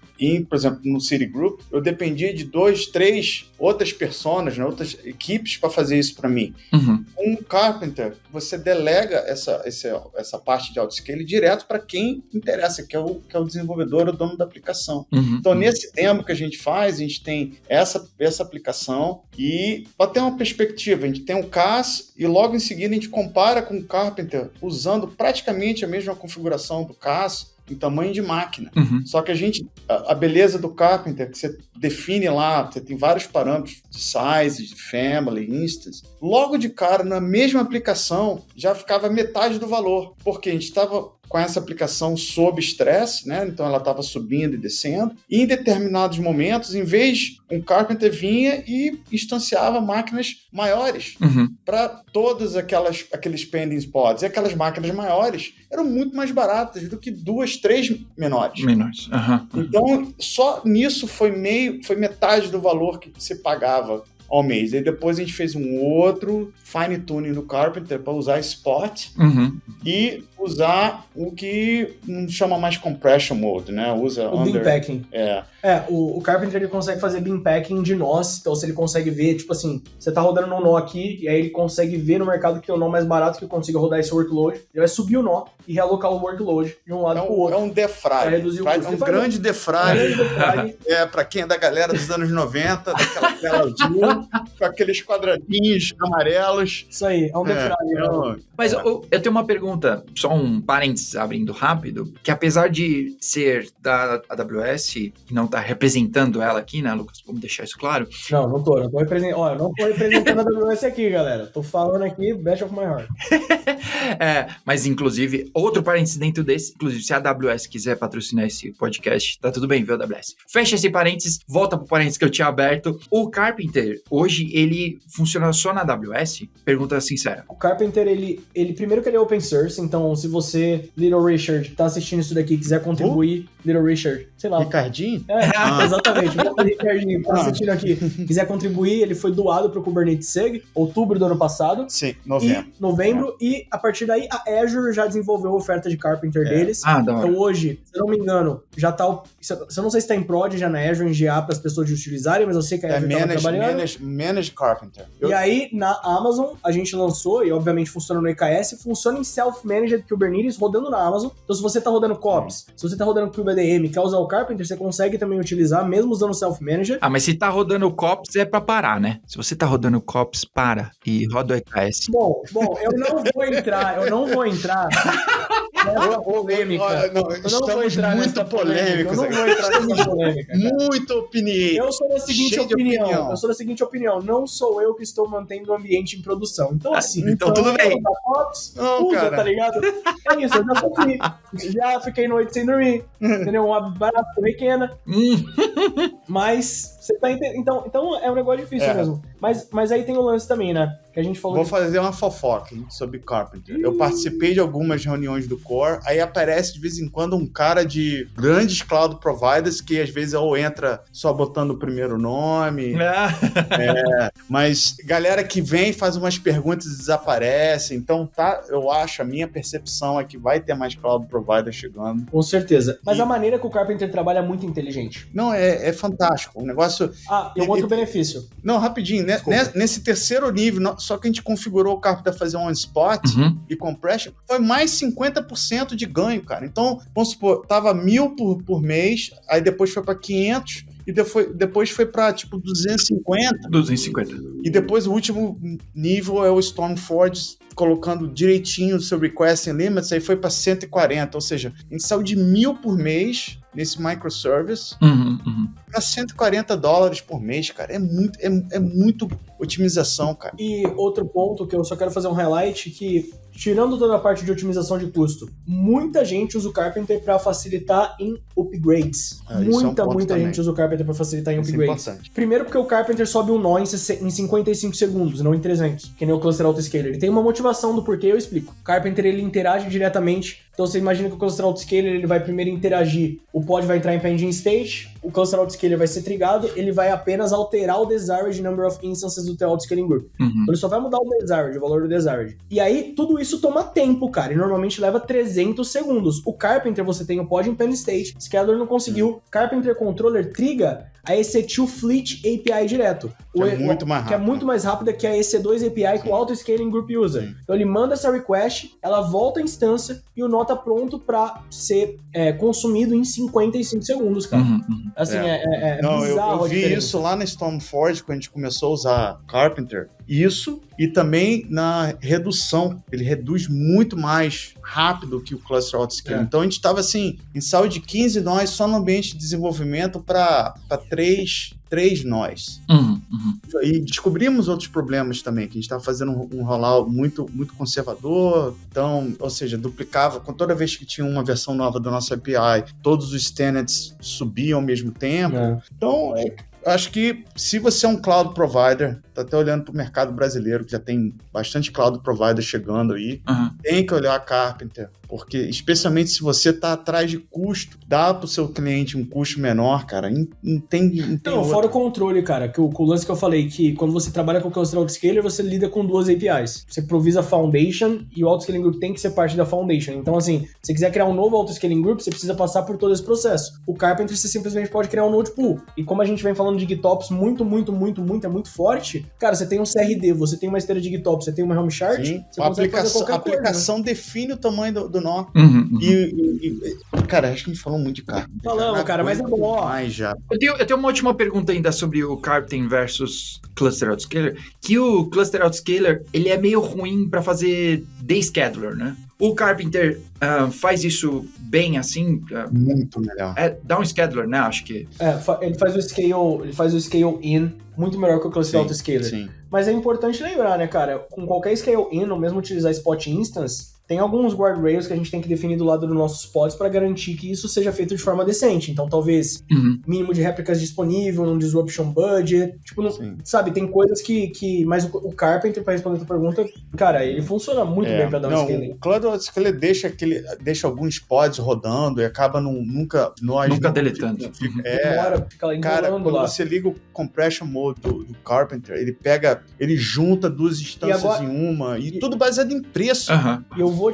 Por exemplo, no Citigroup, eu dependia de 2, 3 outras personas, né, outras equipes para fazer isso para mim. Com o Carpenter, você delega essa parte de autoscaling direto para quem interessa, que é o desenvolvedor, o dono da aplicação. Então, nesse demo que a gente faz, a gente tem essa aplicação e, para ter uma perspectiva, a gente tem o CAS e logo em seguida a gente compara com o Carpenter usando praticamente a mesma configuração do CAS em tamanho de máquina. Só que a beleza do Carpenter, que você define lá, você tem vários parâmetros de size, de family, instance. Logo de cara, na mesma aplicação, já ficava metade do valor, porque a gente estava com essa aplicação sob estresse, né? Então ela estava subindo e descendo. E em determinados momentos, em vez, um Carpenter vinha e instanciava máquinas maiores para todas aqueles pending pods. E aquelas máquinas maiores eram muito mais baratas do que 2, 3 menores. Então, só nisso foi metade do valor que você pagava ao mês. E depois a gente fez um outro fine tuning no Carpenter para usar spot e usar o que não chama mais compression mode, né? Usa o beam packing. O Carpenter ele consegue fazer beam packing de nós, então se ele consegue ver, tipo assim, você tá rodando num nó aqui, e aí ele consegue ver no mercado que é o nó mais barato que consiga rodar esse workload, ele vai subir o nó e realocar o workload de um lado pro outro. É um defrag. É um grande defrag. Para quem é da galera dos anos 90, daquela tela azul, com aqueles quadradinhos amarelos. Isso aí, é um defrag. Mas eu tenho uma pergunta, só um parênteses abrindo rápido, que apesar de ser da AWS e não estar representando ela aqui, né, Lucas? Vamos deixar isso claro. Não tô representando. Olha, não tô representando a AWS aqui, galera. Tô falando aqui, best of my heart. Mas inclusive, outro parênteses dentro desse, inclusive, se a AWS quiser patrocinar esse podcast, tá tudo bem, viu, AWS? Fecha esse parênteses, volta pro parênteses que eu tinha aberto. O Carpenter, hoje, ele funciona só na AWS? Pergunta sincera. O Carpenter, ele primeiro que ele é open source, então se você, Little Richard, tá assistindo isso daqui e quiser contribuir, Little Richard, sei lá. Ricardinho? Exatamente. O Ricardinho tá assistindo aqui. Quiser contribuir, ele foi doado pro Kubernetes SEG, outubro do ano passado. Sim, novembro. E a partir daí, a Azure já desenvolveu a oferta de Carpenter deles. Então hoje, se eu não me engano, já tá... Eu não sei se tá em prod já na Azure, em GA, para as pessoas de utilizarem, mas eu sei que a Azure tá trabalhando. Manage Carpenter. E aí, na Amazon, a gente lançou, e obviamente funciona no EKS, funciona em Self-Managed Kubernetes rodando na Amazon. Então se você tá rodando COPS, se você tá rodando KubeADM, quer usar o Carpenter, você consegue também utilizar, mesmo usando Self-Managed. Mas se tá rodando o COPS, é pra parar, né? Se você tá rodando o COPS, para e roda o EKS. Bom, eu não vou entrar nessa polêmica. Estamos muito polêmicos. Eu não vou entrar nessa polêmica. Muita opinião. Eu sou da seguinte opinião. Não sou eu que estou mantendo o ambiente em produção. Então, assim. Então tudo bem. Usa, tá ligado? É isso, eu já sofri. Já fiquei noite sem dormir. Entendeu? Uma barata pequena. Mas, você tá entendendo? Então é um negócio difícil mesmo. Mas aí tem o lance também, né? Que a gente falou. Vou fazer uma fofoca sobre Carpenter. Eu participei de algumas reuniões do Core, aí aparece de vez em quando um cara de grandes cloud providers que às vezes ou entra só botando o primeiro nome. Mas galera que vem, faz umas perguntas e desaparece. Então, eu acho, a minha percepção é que vai ter mais cloud provider chegando. Com certeza. Mas a maneira que o Carpenter trabalha é muito inteligente. Não, é fantástico. O negócio... E um outro benefício. Não, rapidinho. Nesse terceiro nível, só que a gente configurou o Carpenter para fazer on spot e compression, foi mais 50% de ganho, cara. Então, vamos supor, tava 1.000 por mês, aí depois foi para 500 e depois foi para tipo 250. E depois o último nível é o Stormforge colocando direitinho o seu request and limits, aí foi para 140, ou seja, a gente saiu de 1.000 por mês nesse microservice para $140 por mês, cara. É muito otimização, cara. E outro ponto que eu só quero fazer um highlight, que tirando toda a parte de otimização de custo, muita gente usa o Carpenter para facilitar em upgrades. Muita gente usa o Carpenter para facilitar em upgrades. Primeiro porque o Carpenter sobe um nó em 55 segundos, não em 300, que nem o Cluster Autoscaler. Ele tem uma motivação do porquê, eu explico. O Carpenter, ele interage diretamente. Então você imagina que o Cluster Autoscaler, ele vai primeiro interagir, o pod vai entrar em pending state, o Cluster Autoscaler vai ser trigado, ele vai apenas alterar o desired number of instances do teu autoscaling group. Então ele só vai mudar o desired, o valor do desired. E aí, tudo isso toma tempo, cara, e normalmente leva 300 segundos. O Carpenter, você tem o pod em pending state, Scheduler não conseguiu, Carpenter Controller triga a EC2 Fleet API direto. Que é muito mais rápido. Que é muito mais rápida que a EC2 API que o Autoscaling Group usa. Então ele manda essa request, ela volta à instância e o nó tá pronto pra ser consumido em 55 segundos, cara. Assim, não, bizarro. Eu vi isso lá na Stormforge, quando a gente começou a usar Carpenter. isso e também na redução. Ele reduz muito mais rápido que o cluster autoscaling. Então a gente estava assim, em saiu de 15 nós só no ambiente de desenvolvimento para 3 nós. E descobrimos outros problemas também, que a gente estava fazendo um rollout muito, muito conservador, então, ou seja, duplicava, com toda vez que tinha uma versão nova do nosso API, todos os tenants subiam ao mesmo tempo. Então, acho que se você é um cloud provider, tá até olhando para o mercado brasileiro, que já tem bastante cloud provider chegando aí, tem que olhar a Carpenter, porque especialmente se você tá atrás de custo, dá para o seu cliente um custo menor, cara, não tem fora o controle, cara, que o lance que eu falei, que quando você trabalha com o cluster autoscaler, você lida com 2 APIs. Você improvisa a foundation e o autoscaling group tem que ser parte da foundation. Então, assim, se você quiser criar um novo autoscaling group, você precisa passar por todo esse processo. O Carpenter, você simplesmente pode criar um node pool. E como a gente vem falando de GitOps muito forte, cara, você tem um CRD, você tem uma esteira de GitOps, você tem uma Helm chart, você consegue fazer qualquer coisa. A aplicação define o tamanho do nó. Cara, acho que a gente falou muito de Carpenter. Falamos, cara, mas é bom. Eu tenho uma última pergunta ainda sobre o Carpenter versus Cluster Autoscaler, que o Cluster Autoscaler, ele é meio ruim para fazer day scheduler, né? O Carpenter faz isso bem assim? Muito melhor. Dá um scheduler, né? Acho que... ele faz o scale in muito melhor que o Cluster Autoscaler. Sim. Mas é importante lembrar, né, cara? Com qualquer scale in, ou mesmo utilizar Spot Instance, tem alguns guardrails que a gente tem que definir do lado dos nossos pods para garantir que isso seja feito de forma decente. Então, talvez, mínimo de réplicas disponível, um disruption budget. Tipo, sabe, tem coisas que... Mas o Carpenter, para responder a tua pergunta, cara, ele funciona muito bem para dar um scaling. O Cloud Autoscaler deixa alguns pods rodando e acaba nunca deletando. Cara, quando você liga o compression mode do Carpenter, ele junta 2 instâncias em uma, e tudo baseado em preço.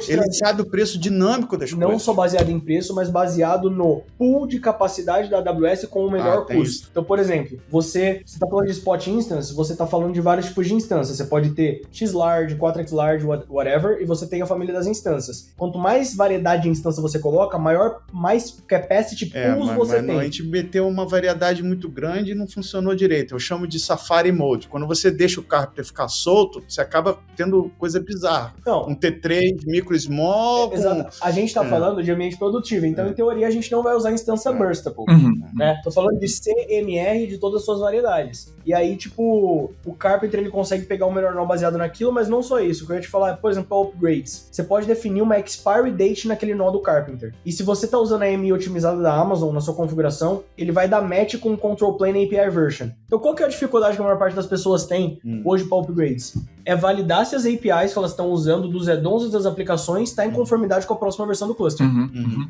Ele sabe o preço dinâmico das coisas. Não só baseado em preço, mas baseado no pool de capacidade da AWS com o melhor custo. Então, por exemplo, você está falando de Spot Instance, você está falando de vários tipos de instâncias. Você pode ter X-Large, 4X Large, whatever, e você tem a família das instâncias. Quanto mais variedade de instância você coloca, mais capacity pools você tem. A gente meteu uma variedade muito grande e não funcionou direito. Eu chamo de Safari Mode. Quando você deixa o Carpenter ficar solto, você acaba tendo coisa bizarra. Um T3, micro small. Exato. A gente tá falando de ambiente produtivo, então em teoria a gente não vai usar instância burstable, né? Tô falando de CMR de todas as suas variedades. E aí, tipo, o Carpenter ele consegue pegar o melhor nó baseado naquilo, mas não só isso. O que eu ia te falar, por exemplo, upgrades. Você pode definir uma expiry date naquele nó do Carpenter. E se você tá usando a AMI otimizada da Amazon na sua configuração, ele vai dar match com o Control Plane API version. Então qual que é a dificuldade que a maior parte das pessoas tem hoje para upgrades? É validar se as APIs que elas estão usando dos add-ons das aplicações está em conformidade com a próxima versão do cluster.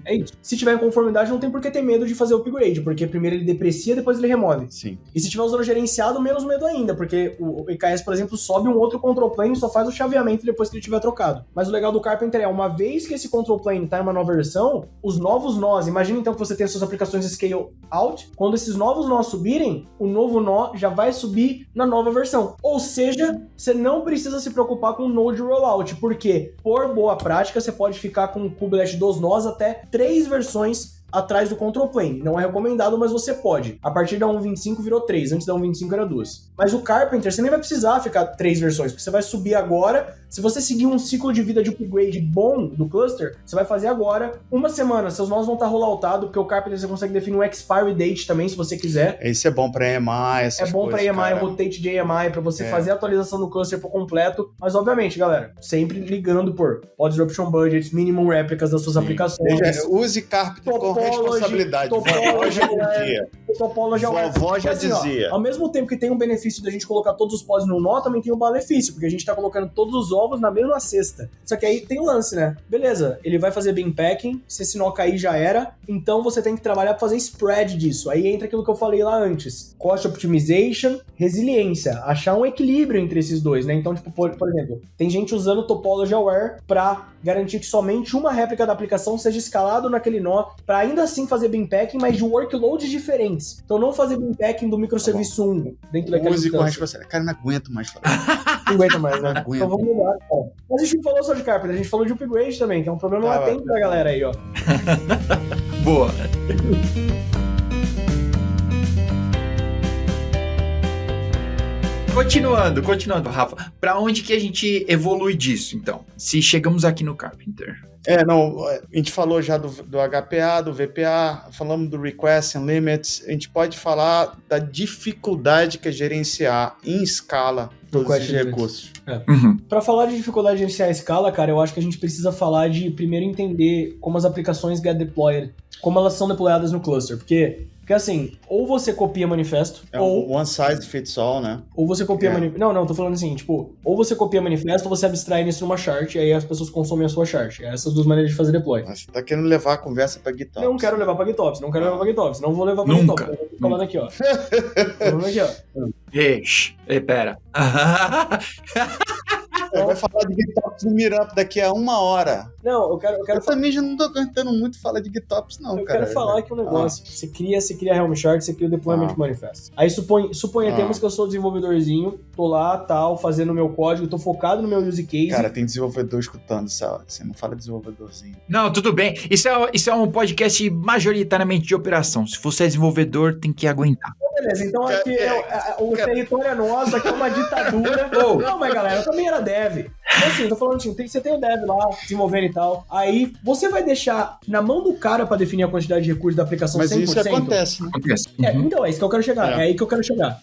É isso. Se tiver em conformidade, não tem por que ter medo de fazer o upgrade, porque primeiro ele deprecia, depois ele remove. Sim. E se estiver usando gerenciado, menos medo ainda, porque o EKS, por exemplo, sobe um outro control plane e só faz o chaveamento depois que ele tiver trocado. Mas o legal do Carpenter é, uma vez que esse control plane está em uma nova versão, os novos nós, imagina então que você tem as suas aplicações scale out, quando esses novos nós subirem, o novo nó já vai subir na nova versão. Ou seja, você não precisa se preocupar com o node rollout, porque, por boa prática, você pode ficar com o kubelet dos nós até 3 versões atrás do control plane. Não é recomendado, mas você pode. A partir da 1.25 virou 3, antes da 1.25 era 2. Mas o Carpenter, você nem vai precisar ficar 3 versões, porque você vai subir agora. Se você seguir um ciclo de vida de upgrade bom do cluster, você vai fazer agora, uma semana, seus nós vão estar rolloutados, porque o Carpenter você consegue definir um expiry date também, se você quiser. Esse é bom para EMI, essas coisas. É bom para EMI, rotate de EMI, para você fazer a atualização do cluster por completo. Mas, obviamente, galera, sempre ligando por pod disruption budgets, minimum réplicas das suas aplicações. Use Carpenter com responsabilidade. Vovó já dizia. Vovó já dizia. Ao mesmo tempo que tem um benefício da gente colocar todos os pods no nó, também tem um malefício, porque a gente tá colocando todos os ovos na mesma cesta. Só que aí tem o lance, né? Beleza, ele vai fazer bin packing, se esse nó cair já era, então você tem que trabalhar pra fazer spread disso. Aí entra aquilo que eu falei lá antes. Cost optimization, resiliência. Achar um equilíbrio entre esses dois, né? Então, tipo, por exemplo, tem gente usando topology aware pra garantir que somente uma réplica da aplicação seja escalado naquele nó, pra ainda assim fazer bin packing, mas de workloads diferentes. Então não fazer bin packing do microserviço 1 dentro daquela instância. Com responsabilidade. Cara, não aguento mais falar. Não aguenta mais, né? Então vamos mudar, cara. Mas a gente não falou só de Carpenter, a gente falou de upgrade também, que é um problema latente pra galera aí, ó. Boa. Continuando, Rafa. Pra onde que a gente evolui disso, então? Se chegamos aqui no Carpenter. A gente falou já do HPA, do VPA, falamos do Request and Limits, a gente pode falar da dificuldade que é gerenciar em escala todos esses recursos. Para falar de dificuldade de gerenciar a escala, cara, eu acho que a gente precisa falar de primeiro entender como as aplicações get deployed, como elas são deployadas no cluster, porque assim, ou você copia manifesto, ou one size fits all, né? Ou você copia manifesto. Não, tô falando assim, tipo, ou você copia manifesto, ou você abstrai isso numa chart, e aí as pessoas consomem a sua chart. Essas duas maneiras de fazer deploy. Mas você tá querendo levar a conversa pra GitOps. Não quero levar pra GitOps, não vou levar pra GitOps. Eu tô falando aqui, ó. Pera. Vai falar de GitOps no Meetup daqui a 1 hora. Não, eu quero Eu também já não tô aguentando muito falar de GitOps, não, eu cara. Eu quero falar aqui um negócio. Você cria a Helm chart, você cria o deployment manifesto. Aí suponhamos que eu sou desenvolvedorzinho, tô lá, tal, fazendo o meu código, tô focado no meu use case. Cara, tem desenvolvedor escutando essa hora. Você não fala desenvolvedorzinho. Não, tudo bem. Isso é um podcast majoritariamente de operação. Se você é desenvolvedor, tem que aguentar. Beleza, então aqui o território é nosso, aqui é uma ditadura. Não, mas galera, eu também era dev. Então, assim, tô falando assim, você tem o dev lá, desenvolvendo e tal. Aí, você vai deixar na mão do cara pra definir a quantidade de recursos da aplicação 100%? Mas isso acontece, né? Acontece. Então, é isso que eu quero chegar. É aí que eu quero chegar.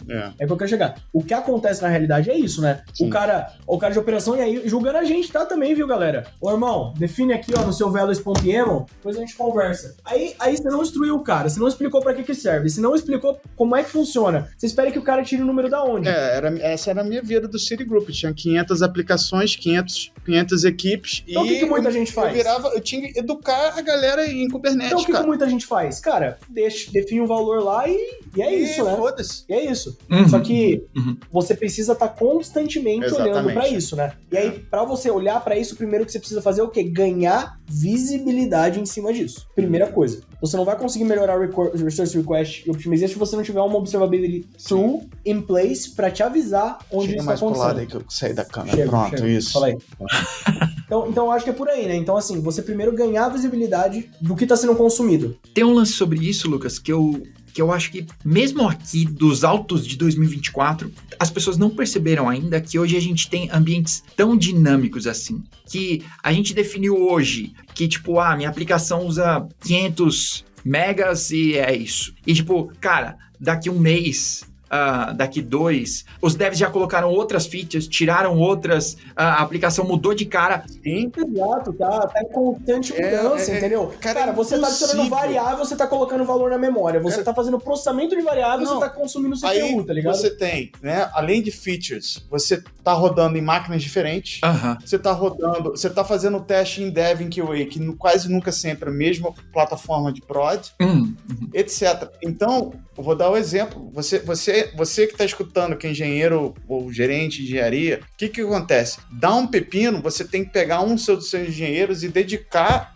O que acontece na realidade é isso, né? O cara de operação, e aí, julgando a gente, tá também, viu, galera? Ô, irmão, define aqui, ó, no seu values.yaml, depois a gente conversa. Aí você não instruiu o cara, você não explicou pra que serve, você não explicou como é que funciona. Você espera que o cara tire o número da onde? Essa era a minha vida do Citigroup. Tinha 500 aplicações, 500 equipes. Então, o que muita gente faz? Eu tinha que educar a galera em Kubernetes, então, o que muita gente faz? Cara, define um valor lá e é isso, né? Foda-se. E é isso. Só que você precisa estar constantemente olhando pra isso, né? E aí, pra você olhar pra isso, primeiro que você precisa fazer é o quê? Ganhar visibilidade em cima disso. Primeira coisa. Você não vai conseguir melhorar o Resource Request e Optimization se você não tiver uma Observability Tool in place pra te avisar onde isso tá acontecendo. Mais pro lado aí que eu saí da câmera. Pronto, isso. Fala aí. Então, eu acho que é por aí, né? Então, assim, você primeiro ganhar a visibilidade do que tá sendo consumido. Tem um lance sobre isso, Lucas, que eu acho que, mesmo aqui dos altos de 2024, as pessoas não perceberam ainda que hoje a gente tem ambientes tão dinâmicos assim. Que a gente definiu hoje que, tipo, minha aplicação usa 500 megas e é isso. E, tipo, cara, daqui um mês... daqui 2, os devs já colocaram outras features, tiraram outras, a aplicação mudou de cara. Sim, exato, tá em constante mudança, entendeu? Cara, você tá adicionando variável, você tá colocando valor na memória, você tá fazendo processamento de variável, você tá consumindo CPU, tá ligado? Você tem, né, além de features, você tá rodando em máquinas diferentes, você tá fazendo teste em dev em QA, que quase nunca sempre a mesma plataforma de prod, etc. Então, eu vou dar um exemplo, você que está escutando, que é engenheiro ou gerente de engenharia, o que acontece? Dá um pepino, você tem que pegar um dos seus engenheiros e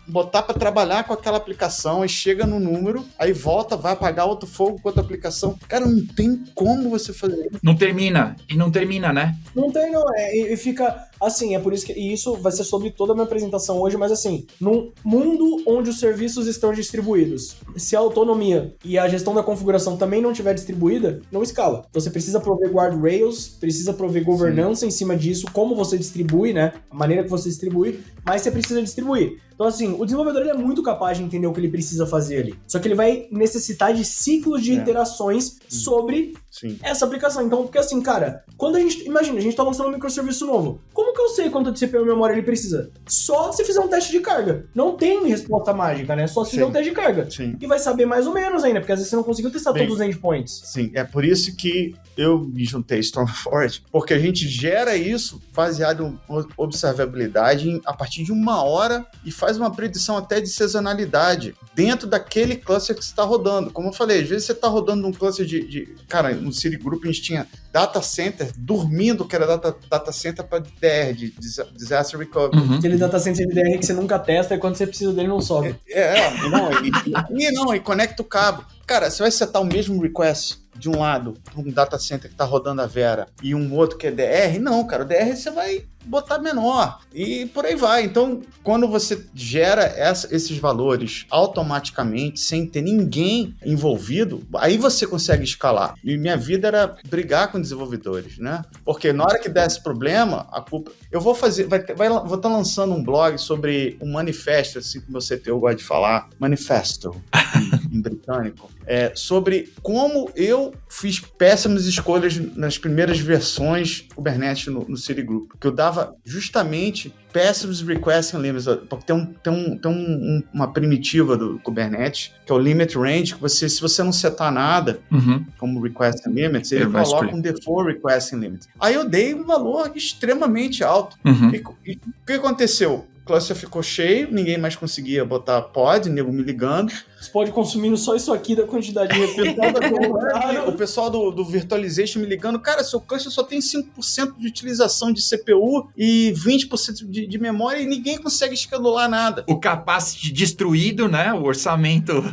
botar para trabalhar com aquela aplicação, aí chega no número, aí volta, vai apagar outro fogo com outra aplicação. Cara, não tem como você fazer isso. Não termina, né? Não tem, não. E fica... Assim, é por isso que... E isso vai ser sobre toda a minha apresentação hoje, mas assim, num mundo onde os serviços estão distribuídos, se a autonomia e a gestão da configuração também não estiver distribuída, não escala. Você precisa prover guardrails, precisa prover governança em cima disso, como você distribui, né? A maneira que você distribui, mas você precisa distribuir. Então, assim, o desenvolvedor ele é muito capaz de entender o que ele precisa fazer ali. Só que ele vai necessitar de ciclos de iterações sobre essa aplicação. Então, porque assim, cara, quando a gente... Imagina, a gente tá lançando um microserviço novo. Como que eu sei quanto de CPU e memória ele precisa? Só se fizer um teste de carga. Não tem resposta mágica, né? Só se fizer um teste de carga. E vai saber mais ou menos ainda, porque às vezes você não conseguiu testar todos os endpoints. Sim, é por isso que eu me juntei a Stormforge, porque a gente gera isso baseado em observabilidade a partir de 1 hora e faz uma predição até de sazonalidade dentro daquele cluster que você está rodando. Como eu falei, às vezes você está rodando um cluster Cara, no Citigroup a gente tinha data center dormindo, que era data center para DR, de Disaster Recovery. Aquele data center de DR que você nunca testa e quando você precisa dele não sobe. E conecta o cabo. Cara, você vai setar o mesmo request de um lado para um data center que está rodando a Vera e um outro que é DR, não, cara, o DR você vai botar menor e por aí vai. Então, quando você gera esses valores automaticamente, sem ter ninguém envolvido, aí você consegue escalar. E minha vida era brigar com desenvolvedores, né? Porque na hora que der esse problema, a culpa... Eu vou fazer... Vou estar lançando um blog sobre um manifesto, assim como eu gosto de falar, manifesto em britânico, sobre como eu fiz péssimas escolhas nas primeiras versões Kubernetes no Citigroup, que eu dava justamente Passive Requesting Limits, porque tem uma primitiva do Kubernetes, que é o Limit Range, que se você não setar nada, como Requesting Limits, ele coloca um Default Requesting Limits. Aí eu dei um valor extremamente alto. E o que aconteceu? O cluster ficou cheio, ninguém mais conseguia botar pod, nego me ligando. Você pode consumindo só isso aqui da quantidade de o pessoal do Virtualization me ligando, cara, seu cluster só tem 5% de utilização de CPU e 20% de memória e ninguém consegue escadular nada. O capacity destruído, né? O orçamento.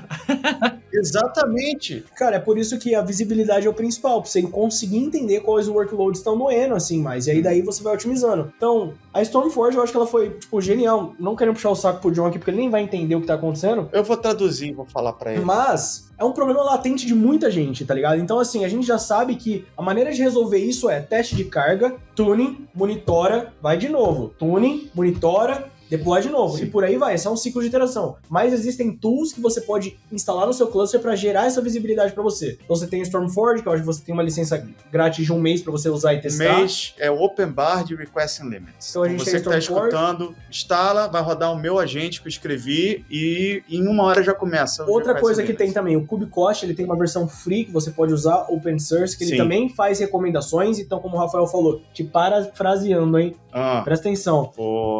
Exatamente. Cara, é por isso que a visibilidade é o principal, pra você conseguir entender quais workloads estão doendo, assim, mais. E aí daí você vai otimizando. Então, a Stormforge, eu acho que ela foi, tipo, genial. Não querendo puxar o saco pro John aqui, porque ele nem vai entender o que tá acontecendo. Eu vou traduzir, vou falar pra ele. Mas é um problema latente de muita gente, tá ligado? Então, assim, a gente já sabe que a maneira de resolver isso é teste de carga, tuning, monitora, vai de novo. Tuning, monitora, deploy de novo. Sim. E por aí vai. Esse é um ciclo de iteração. Mas existem tools que você pode instalar no seu cluster para gerar essa visibilidade para você. Então você tem o Stormforge, que eu acho que você tem uma licença grátis de 1 mês para você usar e testar. Um mês é o Open Bar de Requesting Limits. Então a gente você que está escutando, instala, vai rodar o meu agente que eu escrevi e em 1 hora já começa. Outra coisa que tem também, o KubeCost, ele tem uma versão free que você pode usar, open source, que ele também faz recomendações. Então, como o Rafael falou, te parafraseando, hein? Presta atenção.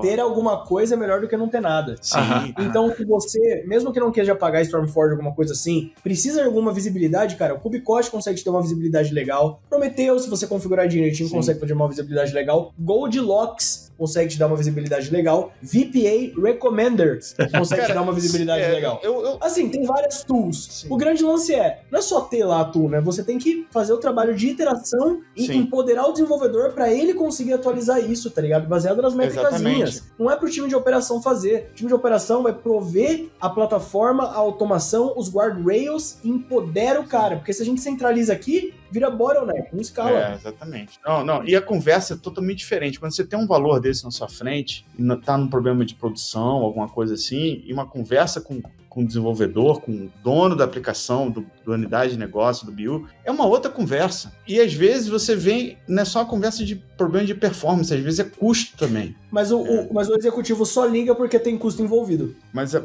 Ter alguma coisa é melhor do que não ter nada. Sim. Então, se você, mesmo que não queira pagar Stormforge, alguma coisa assim, precisa de alguma visibilidade, cara, o KubeCost consegue te ter uma visibilidade legal. Prometeu, se você configurar direitinho, consegue ter uma visibilidade legal. Goldilocks consegue te dar uma visibilidade legal. VPA Recommender consegue te dar uma visibilidade legal. Assim, tem várias tools. Sim. O grande lance não é só ter lá a tool, né? Você tem que fazer o trabalho de iteração e empoderar o desenvolvedor para ele conseguir atualizar isso, tá ligado? Baseado nas métricazinhas. Não é pro time de operação fazer. O time de operação vai prover a plataforma, a automação, os guardrails e empodera o cara. Porque se a gente centraliza aqui, vira bottleneck, não escala. Exatamente. Não. E a conversa é totalmente diferente. Quando você tem um valor desse na sua frente, e tá num problema de produção, alguma coisa assim, e uma conversa com o desenvolvedor, com o dono da aplicação, da unidade de negócio, do BU, é uma outra conversa. E às vezes você vem, não é só uma conversa de problema de performance, às vezes é custo também. Mas o executivo só liga porque tem custo envolvido.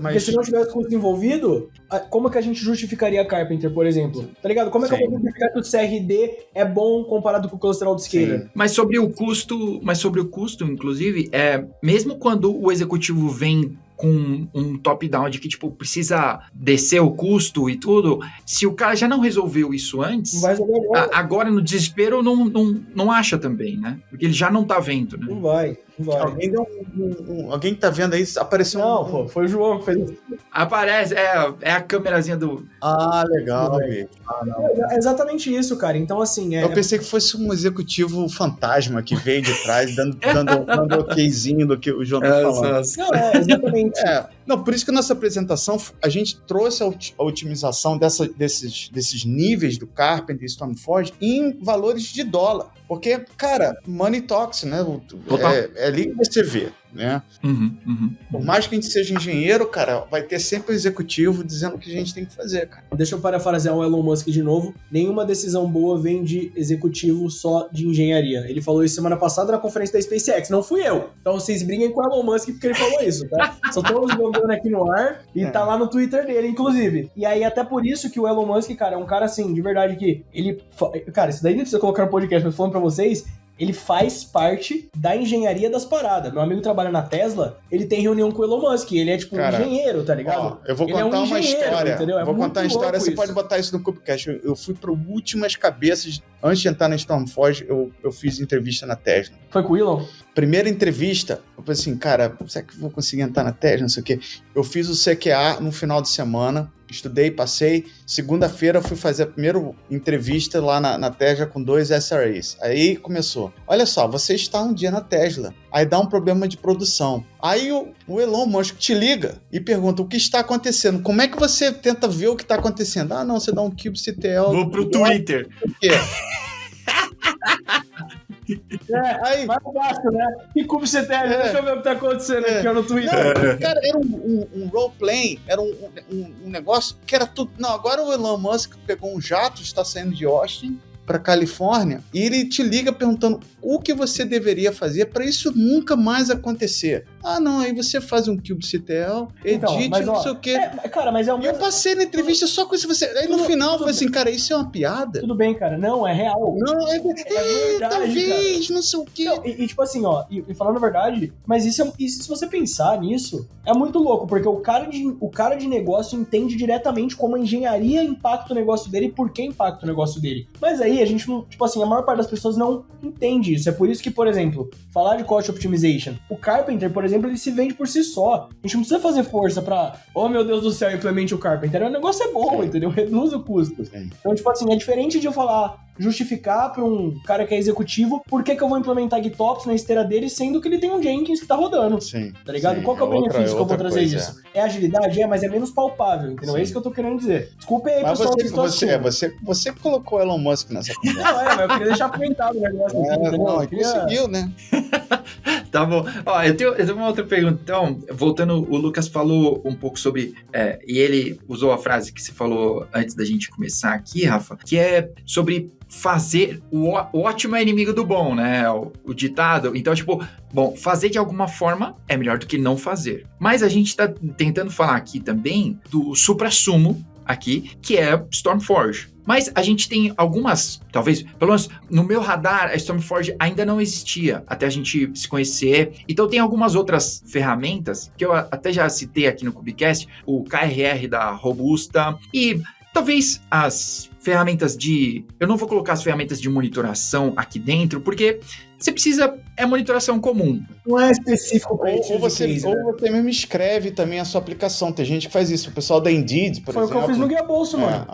Porque se não tivesse custo envolvido, como é que a gente justificaria a Carpenter, por exemplo? Tá ligado? Como é que eu vou justificar que o CRD é bom comparado com o cluster autoscaler? Mas sobre o custo, inclusive, mesmo quando o executivo vem com um top-down de que, tipo, precisa descer o custo e tudo, se o cara já não resolveu isso antes, não vai resolver agora no desespero não acha também, né? Porque ele já não tá vendo, né? Não vai. Alguém que tá vendo aí, apareceu Não, foi o João que fez isso. Aparece, é a câmerazinha do... legal. É exatamente isso, cara. Então, assim... Eu pensei que fosse um executivo fantasma que veio de trás, dando okzinho do que o João tá falando. Não, exatamente. Não, por isso que a nossa apresentação, a gente trouxe a otimização desses níveis do Carpenter e Stormforge em valores de dólar. Porque, cara, money talks, né? É ali que você vê, né? Por mais que a gente seja engenheiro, cara, vai ter sempre o executivo dizendo o que a gente tem que fazer, cara. Deixa eu parafrasear o Elon Musk de novo. Nenhuma decisão boa vem de executivo só de engenharia. Ele falou isso semana passada na conferência da SpaceX. Não fui eu. Então vocês briguem com o Elon Musk porque ele falou isso, tá? Só estamos jogando aqui no ar e tá lá no Twitter dele, inclusive. E aí até por isso que o Elon Musk, cara, é um cara assim, de verdade que ele... Cara, isso daí não precisa colocar no podcast, mas falando pra vocês... Ele faz parte da engenharia das paradas. Meu amigo trabalha na Tesla, ele tem reunião com o Elon Musk, ele é tipo um engenheiro, tá ligado? Eu vou contar uma história. Entendeu? Vou contar uma história, você pode botar isso no Cubecast. Eu fui para últimas cabeças, antes de entrar na Stormforge, eu fiz entrevista na Tesla. Foi com o Elon? Primeira entrevista, eu falei assim, cara, será que eu vou conseguir entrar na Tesla, não sei o quê. Eu fiz o CQA no final de semana, estudei, passei. Segunda-feira eu fui fazer a primeira entrevista lá na Tesla com 2 SRAs. Aí começou. Olha só, você está um dia na Tesla, aí dá um problema de produção. Aí o Elon Musk te liga e pergunta o que está acontecendo. Como é que você tenta ver o que está acontecendo? Ah, não, você dá um kubectl. Vou pro Twitter. Por quê? Aí, mais fácil, né? E como você tem? Deixa eu ver o que tá acontecendo aqui no Twitter. Não, cara, era um role-playing, era um negócio que era tudo... Não, agora o Elon Musk pegou um jato, está saindo de Austin para Califórnia, e ele te liga perguntando o que você deveria fazer para isso nunca mais acontecer. Ah, não, aí você faz um kubectl, edit, mas, não sei o quê. Cara, mas é o E eu passei na entrevista só com isso. Aí no final eu falei assim, cara, isso é uma piada? Tudo bem, cara. Não, é real. Não, verdade, talvez, cara. não sei o quê. Não, e tipo assim, ó, e falando a verdade, mas isso se você pensar nisso, é muito louco, porque o cara de negócio entende diretamente como a engenharia impacta o negócio dele e por que impacta o negócio dele. Mas aí a gente não, tipo assim, a maior parte das pessoas não entende isso. É por isso que, por exemplo, falar de cost optimization, o Carpenter, por exemplo, ele se vende por si só. A gente não precisa fazer força pra, oh meu Deus do céu, implemente o Carpenter. O negócio é bom, entendeu? Reduz o custo. Então, tipo assim, é diferente de eu falar, justificar pra um cara que é executivo por que eu vou implementar GitOps na esteira dele, sendo que ele tem um Jenkins que tá rodando. Sim. Tá ligado? Sim, qual que é o benefício que eu vou trazer coisa, disso? É agilidade? Mas é menos palpável, entendeu? Sim. É isso que eu tô querendo dizer. Desculpa aí, Mas pessoal. você colocou o Elon Musk nessa conversa. Não, mas eu queria deixar comentado o negócio. Não, conseguiu, né? Tá bom. Ó, eu tenho uma outra pergunta. Então, voltando, o Lucas falou um pouco sobre... e ele usou a frase que você falou antes da gente começar aqui, Rafa, que é sobre fazer... O ótimo é inimigo do bom, né? O ditado. Então, tipo, bom, fazer de alguma forma é melhor do que não fazer. Mas a gente tá tentando falar aqui também do suprassumo aqui, que é Stormforge. Mas a gente tem algumas, talvez, pelo menos no meu radar, a Stormforge ainda não existia até a gente se conhecer. Então tem algumas outras ferramentas que eu até já citei aqui no Kubecast, o KRR da Robusta e talvez as ferramentas de... Eu não vou colocar as ferramentas de monitoração aqui dentro, porque você precisa... É monitoração comum. Não é específico para isso. Ou você mesmo escreve também a sua aplicação. Tem gente que faz isso. O pessoal da Indeed, por exemplo. Foi o que eu fiz no Guia Bolso, mano.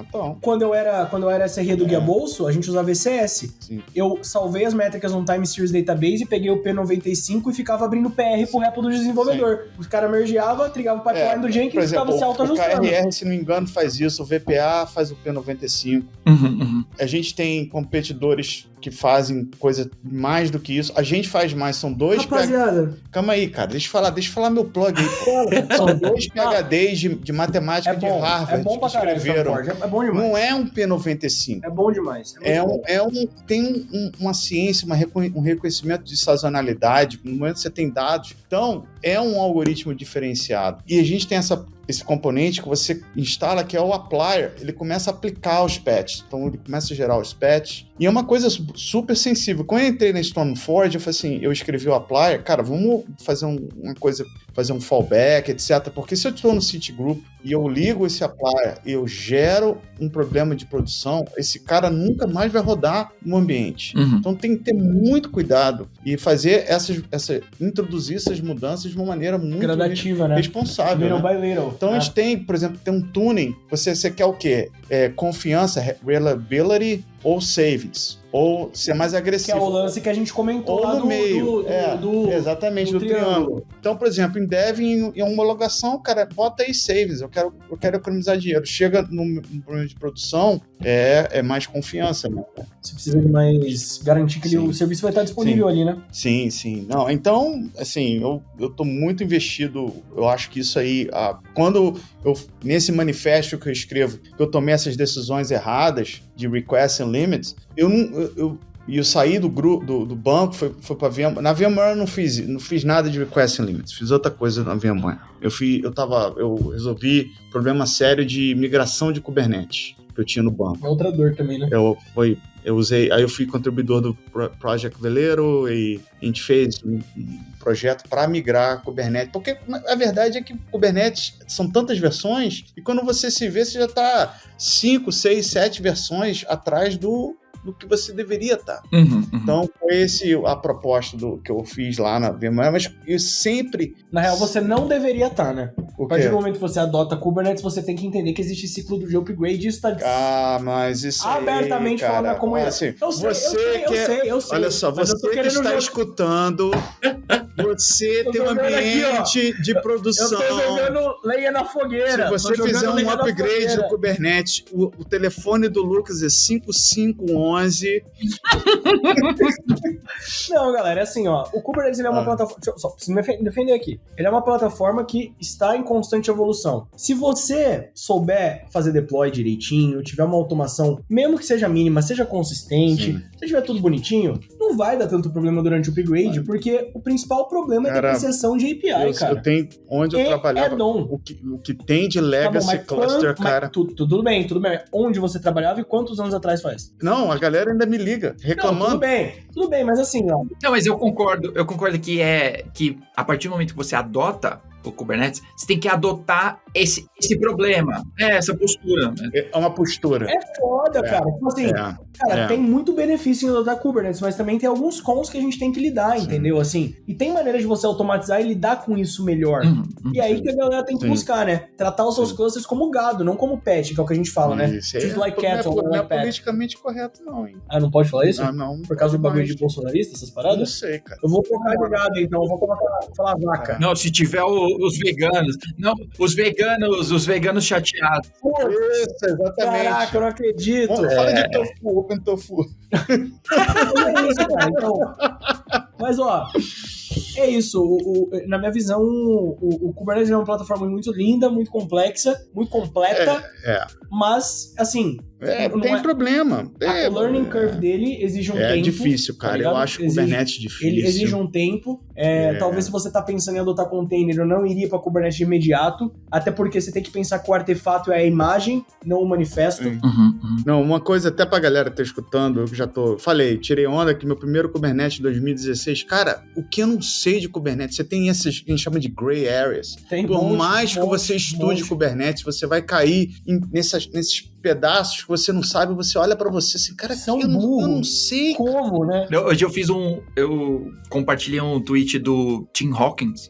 Então. Quando eu era SRE do Guia Bolso, a gente usava ECS. Sim. Eu salvei as métricas no Time Series Database, peguei o P95 e ficava abrindo PR pro repo do desenvolvedor. Sim. Os caras mergeavam, trigava o pipeline do Jenkins e ficava se auto-ajustando. O KRR, se não me engano, faz isso. O VPA faz o P95. A gente tem competidores que fazem coisa mais do que isso. A gente faz mais, são 2 Rapaziada. Calma aí, cara, deixa eu falar meu plug aí. São 2 PhDs de matemática de Harvard que escreveram. É bom demais. Não é um P95. É bom demais. Tem uma ciência, um reconhecimento de sazonalidade, no momento que você tem dados. Então, é um algoritmo diferenciado. E a gente tem esse componente que você instala, que é o applier, ele começa a aplicar os patches. Então, ele começa a gerar os patches. E é uma coisa super sensível. Quando eu entrei na Stormforge, eu falei assim, eu escrevi o applier, cara, vamos fazer uma coisa, fazer um fallback, etc. Porque se eu estou no Citigroup e eu ligo esse applier e eu gero um problema de produção, esse cara nunca mais vai rodar no ambiente. Então, tem que ter muito cuidado e fazer introduzir essas mudanças de uma maneira muito gradativa, responsável. Little by little. Então, a gente tem, por exemplo, tem um tuning. Você quer o quê? Confiança, reliability ou savings? Ou ser mais agressivo. Que é o lance que a gente comentou ou lá no meio. Exatamente, do triângulo. Então, por exemplo, em dev, em homologação, cara, bota aí savings. Eu quero economizar dinheiro. Chega no problema de produção, é mais confiança, né? Você precisa de mais garantir que o serviço vai estar disponível ali, né? Sim. Não, então, assim, eu tô muito investido. Eu acho que isso aí, quando nesse manifesto que eu escrevo, que eu tomei essas decisões erradas de request and limits, eu saí do banco, foi pra VMware. Na VMware eu não fiz nada de request and limits, fiz outra coisa na VMware. Eu resolvi problema sério de migração de Kubernetes que eu tinha no banco. É outra dor também, né? Aí eu fui contribuidor do Project Velero e a gente fez um projeto para migrar Kubernetes, porque a verdade é que Kubernetes são tantas versões e quando você se vê, você já está 5, 6, 7 versões atrás do no que você deveria estar. Uhum. Então, foi esse a proposta que eu fiz lá na VMware, mas eu sempre... Na real, você não deveria estar, né? O A partir quê? do momento que você adota Kubernetes, você tem que entender que existe ciclo de upgrade e isso tá Mas isso aí, abertamente cara, falando na comunidade. assim, Eu sei. Olha só, mas eu você tô que querendo está jogar- escutando, você Tô tem um jogando aqui, ó. ambiente de produção. Eu tô jogando lenha na fogueira. Se você Tô jogando fizer um lenha na upgrade fogueira. do Kubernetes, o telefone do Lucas é 5511. Não, galera, é assim, ó. O Kubernetes ele é uma plataforma. Deixa eu só preciso me defender aqui. Ele é uma plataforma que está em constante evolução. Se você souber fazer deploy direitinho, tiver uma automação, mesmo que seja mínima, seja consistente, Sim. se tiver tudo bonitinho, não vai dar tanto problema durante o upgrade, porque o principal problema é Cara, depreciação de API, cara. Eu tenho, onde eu E trabalhava, é dom. o que tem de legacy Tá bom, cluster, cara. Tudo bem. Onde você trabalhava e quantos anos atrás faz? Não, a galera ainda me liga, Não, reclamando. tudo bem, mas assim, ó. Não, mas eu concordo que a partir do momento que você adota o Kubernetes, você tem que adotar esse problema, essa postura. Né? É uma postura. É foda, cara. Tipo assim, cara, tem muito benefício em adotar Kubernetes, mas também tem alguns cons que a gente tem que lidar, entendeu? Assim, e tem maneiras de você automatizar e lidar com isso melhor. E aí que a galera tem que buscar, né? Tratar os seus clusters como gado, não como pet, que é o que a gente fala, né? Isso Treat like cattle, não é like pet. politicamente correto, não, hein? Ah, não pode falar isso? Não. Por causa do bagulho mais. de bolsonarista, essas Não paradas? sei, cara. Eu vou colocar de gado, então. Eu vou falar vaca. Não, se tiver os veganos. Não, os veganos chateados. Isso, exatamente. Caraca, eu não acredito. Fala de tofu, open tofu. É isso, cara. Então, mas, ó, é isso. Na minha visão, o Kubernetes é uma plataforma muito linda, muito complexa, muito completa, mas, assim... não tem problema. O learning curve dele exige um tempo. É difícil, cara. Tá eu acho o Kubernetes difícil. Ele exige um tempo. Talvez se você tá pensando em adotar container, eu não iria para Kubernetes de imediato, até porque você tem que pensar que o artefato é a imagem, não o manifesto. Não, uma coisa até pra galera que tá escutando, eu já tirei onda que meu primeiro Kubernetes em 2016, cara, o que eu não sei de Kubernetes, você tem esses que a gente chama de gray areas. Por mais que você estude Kubernetes, você vai cair nesses pedaços que você não sabe, você olha pra você assim, cara, São eu burros. não sei. Como, né? Hoje eu compartilhei um tweet do Tim Hawkins,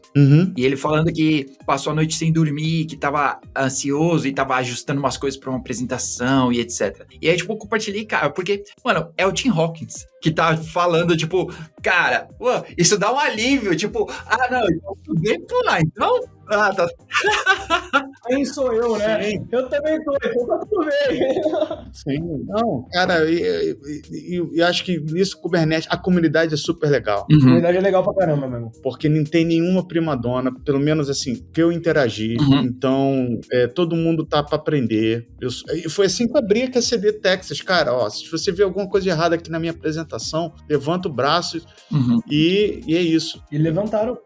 e ele falando que passou a noite sem dormir, que tava ansioso e tava ajustando umas coisas pra uma apresentação e etc. E aí, tipo, eu compartilhei, cara, porque, mano, é o Tim Hawkins que tá falando, tipo, cara, isso dá um alívio, tipo, não, então tudo bem, então... tá. Quem sou eu, né? Sim. Eu também tô, então tá tudo bem. Sim, não, cara, e acho que isso, Kubernetes, a comunidade é super legal. A comunidade é legal pra caramba, mesmo. Porque não tem nenhuma primadona, pelo menos assim, que eu interagi. Então, todo mundo tá pra aprender. Foi assim que eu abri a QCD Texas. Cara, se você vê alguma coisa errada aqui na minha apresentação, levanta o braço e é isso. E levantaram.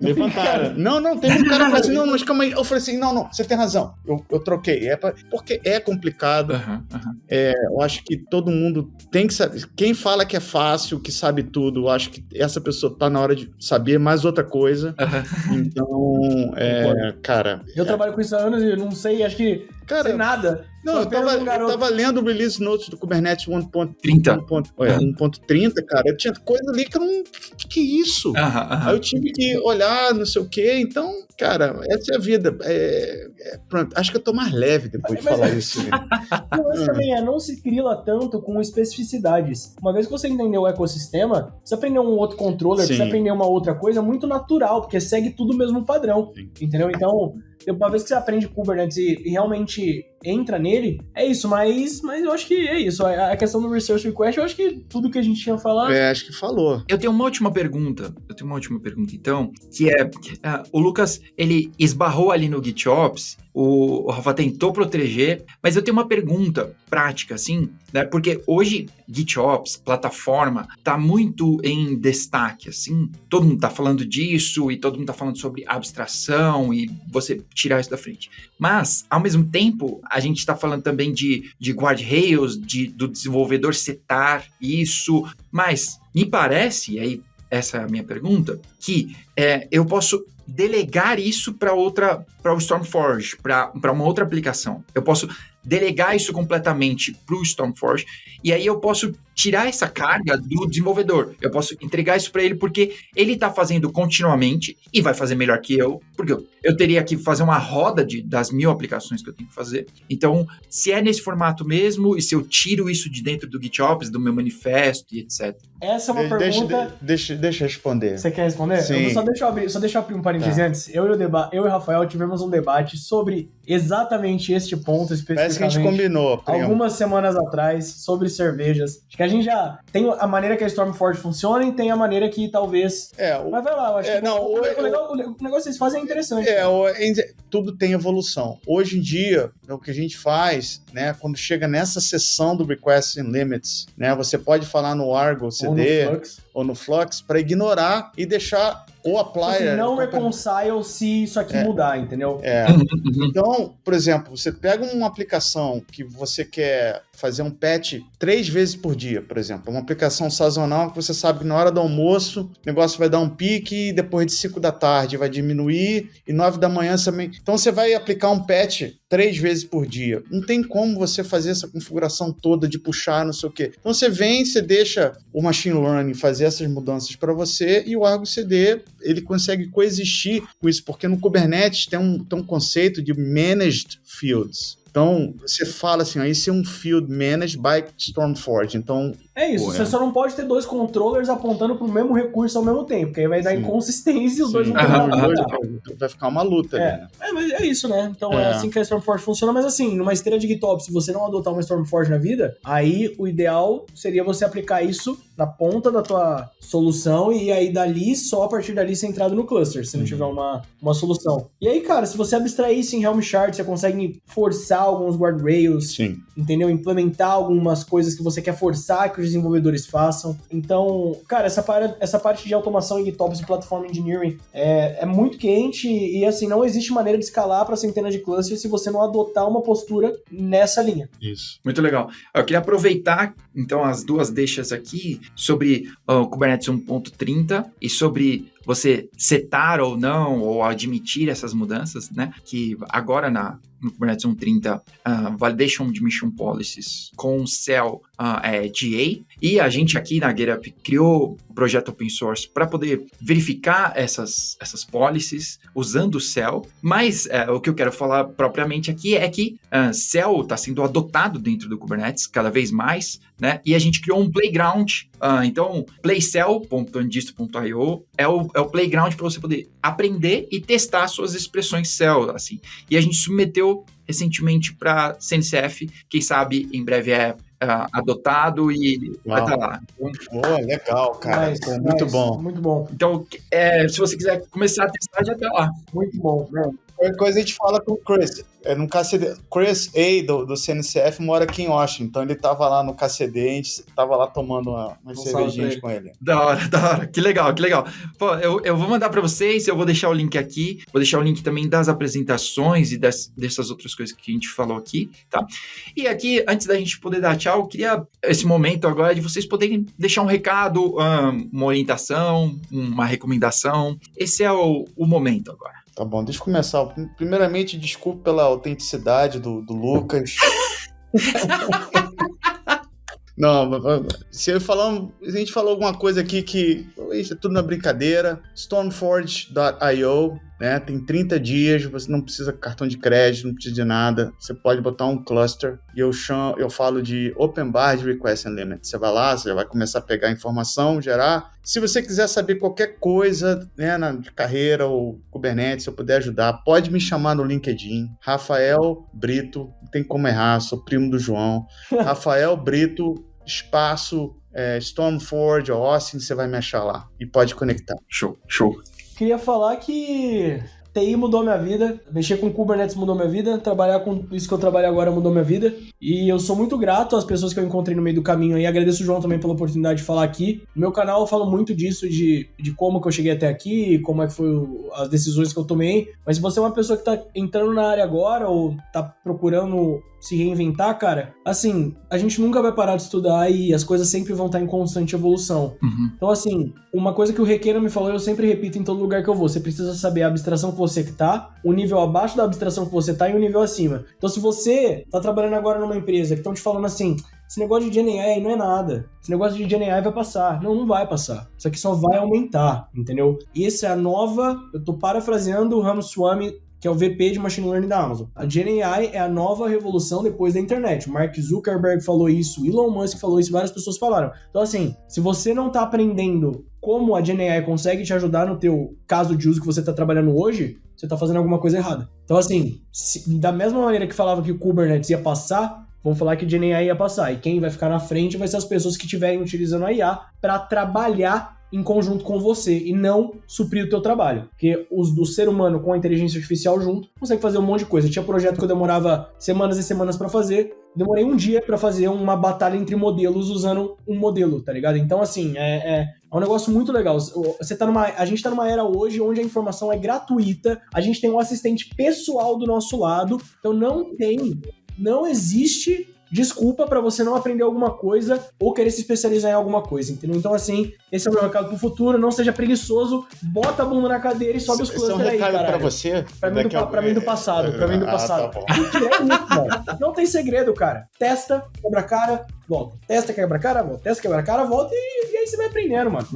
Não, teve um cara que falou assim, não, mas calma aí. Eu falei assim, não, você tem razão. Eu troquei. Porque é complicado. Eu acho que todo mundo tem que saber. Quem fala que é fácil, que sabe tudo, eu acho que essa pessoa tá na hora de saber mais outra coisa. Então, cara... Eu trabalho com isso há anos e não sei, acho que sei nada. Não, eu tava lendo o release notes do Kubernetes 1.30, cara. Eu tinha coisa ali que eu não... Que isso? Aí eu tive que olhar, não sei o quê. Então, cara, essa é a vida. Pronto, acho que eu tô mais leve depois de falar isso. Mas também não se grila tanto com especificidades. Uma vez que você entendeu o ecossistema, você aprendeu um outro controller, você aprendeu uma outra coisa muito natural, porque segue tudo o mesmo padrão. Sim. Entendeu? Então, uma vez que você aprende Kubernetes e realmente entra nele, é isso, mas eu acho que é isso. A questão do Resource Request, eu acho que tudo que a gente tinha falado... acho que falou. Eu tenho uma última pergunta, então, que é, o Lucas, ele esbarrou ali no GitOps, o Rafa tentou proteger, mas eu tenho uma pergunta prática, assim, né, porque hoje GitOps, plataforma, tá muito em destaque, assim, todo mundo tá falando disso e todo mundo tá falando sobre abstração e você tirar isso da frente. Mas, ao mesmo tempo, a gente está falando também de guardrails, do desenvolvedor setar isso, mas me parece, e aí essa é a minha pergunta, que eu posso delegar isso para o StormForge, para uma outra aplicação. Eu posso delegar isso completamente para o StormForge, e aí eu posso tirar essa carga do desenvolvedor. Eu posso entregar isso para ele porque ele está fazendo continuamente e vai fazer melhor que eu, porque eu teria que fazer uma roda das 1000 aplicações que eu tenho que fazer. Então, se é nesse formato mesmo e se eu tiro isso de dentro do GitOps, do meu manifesto e etc. Essa é uma pergunta... Deixa eu responder. Você quer responder? Sim. Só deixa eu abrir um parênteses antes. Eu e o Rafael tivemos um debate sobre exatamente este ponto especificamente. Parece que a gente combinou. Algumas semanas atrás, sobre cervejas. Acho que a gente já tem a maneira que a Stormforge funciona e tem a maneira que talvez... Mas vai lá, eu acho que o negócio que vocês fazem é interessante. Tudo tem evolução. Hoje em dia, o que a gente faz, né, quando chega nessa seção do Requests and Limits, né, você pode falar no Argo CD ou no Flux para ignorar e deixar o applier... não reconcile se isso aqui mudar, entendeu? Então, por exemplo, você pega uma aplicação que você quer fazer um patch 3 vezes por dia, por exemplo. Uma aplicação sazonal que você sabe que na hora do almoço o negócio vai dar um pique e depois de 5 da tarde vai diminuir e 9 da manhã também. Então você vai aplicar um patch 3 vezes por dia. Não tem como você fazer essa configuração toda de puxar, não sei o quê. Então você deixa o Machine Learning fazer essas mudanças para você e o Argo CD, ele consegue coexistir com isso, porque no Kubernetes tem um conceito de Managed Fields. Então, você fala assim, isso é um field managed by Stormforge. Então, é isso, você só não pode ter 2 controllers apontando para o mesmo recurso ao mesmo tempo, porque aí vai dar inconsistência e os dois não tem vai ficar uma luta. Né? Mas é isso, né? Então é assim que a Stormforge funciona, mas assim, numa esteira de GitOps, se você não adotar uma Stormforge na vida, aí o ideal seria você aplicar isso na ponta da tua solução e aí dali, só a partir dali ser entrado no cluster, se não tiver uma solução. E aí, cara, se você abstrair isso em Helm chart, você consegue forçar alguns guardrails, entendeu? Implementar algumas coisas que você quer forçar que os desenvolvedores façam. Então, cara, essa parte de automação em GitOps e Platform Engineering é muito quente e, assim, não existe maneira de escalar para centenas de clusters se você não adotar uma postura nessa linha. Isso. Muito legal. Eu queria aproveitar, então, as 2 deixas aqui sobre o Kubernetes 1.30 e sobre você setar ou não, ou admitir essas mudanças, né? Que agora no Kubernetes 1.30, Validation Admission Policies com Cell GA, e a gente aqui na GitHub criou um projeto open source para poder verificar essas policies usando o Cell, mas o que eu quero falar propriamente aqui é que Cell está sendo adotado dentro do Kubernetes cada vez mais, né? E a gente criou um playground, então playcell.andisto.io é o playground para você poder aprender e testar suas expressões Cell, assim. E a gente submeteu recentemente para CNCF, quem sabe em breve adotado e vai estar lá. Legal, cara. Muito bom. Muito bom. Então, se você quiser começar a testar, já está lá. Muito bom. Qualquer coisa a gente fala com o Chris. No KCD, Chris A, do CNCF, mora aqui em Washington. Então ele tava lá no KCD, a gente tava lá tomando umas cervejinhas com ele. Da hora. Que legal. Pô, eu vou mandar para vocês, eu vou deixar o link aqui, vou deixar o link também das apresentações e dessas outras coisas que a gente falou aqui, tá? E aqui, antes da gente poder dar tchau, eu queria esse momento agora de vocês poderem deixar um recado, uma orientação, uma recomendação. Esse é o momento agora. Tá bom, deixa eu começar. Primeiramente, desculpe pela autenticidade do Lucas. Não, se a gente falou alguma coisa aqui que isso é tudo na brincadeira, stormforge.io, né? Tem 30 dias, você não precisa de cartão de crédito, não precisa de nada, você pode botar um cluster e eu falo de Open Bar de Request and Limit. Você vai lá, você já vai começar a pegar informação, gerar. Se você quiser saber qualquer coisa, né, de carreira ou Kubernetes, se eu puder ajudar, pode me chamar no LinkedIn, Rafael Brito, não tem como errar, sou primo do João, Rafael Brito, espaço, Stormforge ou Austin, você vai me achar lá e pode conectar. Show. Queria falar que TI mudou minha vida, mexer com Kubernetes mudou minha vida, trabalhar com isso que eu trabalho agora mudou minha vida, e eu sou muito grato às pessoas que eu encontrei no meio do caminho aí, agradeço o João também pela oportunidade de falar aqui. No meu canal eu falo muito disso, de como que eu cheguei até aqui, como é que foi as decisões que eu tomei, mas se você é uma pessoa que tá entrando na área agora, ou tá procurando se reinventar, cara, assim, a gente nunca vai parar de estudar e as coisas sempre vão estar em constante evolução. Então, assim, uma coisa que o Requena me falou, eu sempre repito em todo lugar que eu vou, você precisa saber a abstração que você tá, o nível abaixo da abstração que você tá e o nível acima. Então, se você tá trabalhando agora numa empresa que estão te falando assim, esse negócio de GenAI não é nada. Esse negócio de GenAI vai passar. Não vai passar. Isso aqui só vai aumentar, entendeu? E essa é a nova... Eu tô parafraseando o Ramaswamy, que é o VP de Machine Learning da Amazon. A GenAI é a nova revolução depois da internet. O Mark Zuckerberg falou isso, o Elon Musk falou isso, várias pessoas falaram. Então, assim, se você não tá aprendendo como a GenAI consegue te ajudar no teu caso de uso que você tá trabalhando hoje, você tá fazendo alguma coisa errada. Então, assim, da mesma maneira que falava que o Kubernetes ia passar, vamos falar que a GenAI ia passar. E quem vai ficar na frente vai ser as pessoas que estiverem utilizando a IA para trabalhar em conjunto com você e não suprir o teu trabalho. Porque o ser humano com a inteligência artificial junto consegue fazer um monte de coisa. Tinha projeto que eu demorava semanas e semanas pra fazer. Demorei um dia pra fazer uma batalha entre modelos usando um modelo, tá ligado? Então, assim, é um negócio muito legal. A gente tá numa era hoje onde a informação é gratuita, a gente tem um assistente pessoal do nosso lado, então não existe desculpa pra você não aprender alguma coisa ou querer se especializar em alguma coisa, entendeu? Então, assim, esse é o meu recado pro futuro. Não seja preguiçoso, bota a bunda na cadeira e sobe os clusters aí, cara. Esse é um recado pra você? Pra mim do passado. Tá bom. Não tem segredo, cara. Testa, quebra a cara, volta. Testa, quebra a cara, volta. Testa, quebra a cara, volta e aí você vai aprendendo, mano.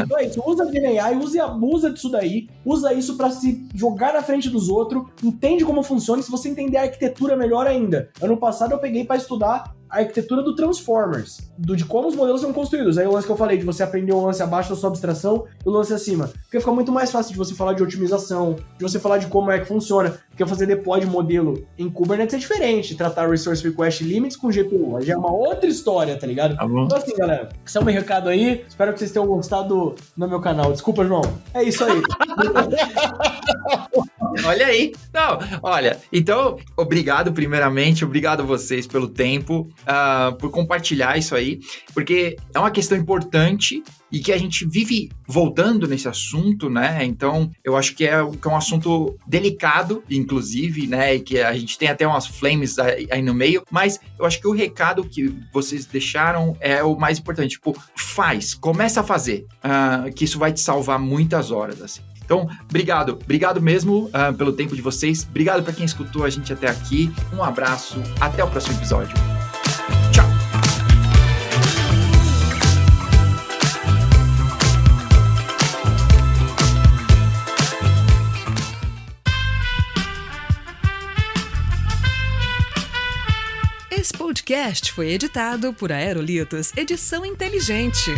Então é isso. Usa a GenAI, use e abusa disso daí. Usa isso pra se jogar na frente dos outros. Entende como funciona. E se você entender a arquitetura, melhor ainda. Ano passado eu peguei pra estudar a arquitetura do Transformers, de como os modelos são construídos. Aí o lance que eu falei, de você aprender o lance abaixo da sua abstração e o lance acima. Porque fica muito mais fácil de você falar de otimização, de você falar de como é que funciona. Porque fazer deploy de modelo em Kubernetes é diferente. Tratar Resource Request Limits com GPU já é uma outra história, tá ligado? Tá bom. Então assim, galera, esse é o meu recado aí. Espero que vocês tenham gostado no meu canal. Desculpa, João. É isso aí. Olha aí. Não, olha, então, obrigado primeiramente, obrigado a vocês pelo tempo, por compartilhar isso aí, porque é uma questão importante e que a gente vive voltando nesse assunto, né? Então, eu acho que é um assunto delicado, inclusive, né? E que a gente tem até umas flames aí no meio, mas eu acho que o recado que vocês deixaram é o mais importante. Tipo, começa a fazer, que isso vai te salvar muitas horas, assim. Então, obrigado mesmo pelo tempo de vocês, obrigado para quem escutou a gente até aqui, um abraço, até o próximo episódio. Tchau! Esse podcast foi editado por Aerolitos Edição Inteligente.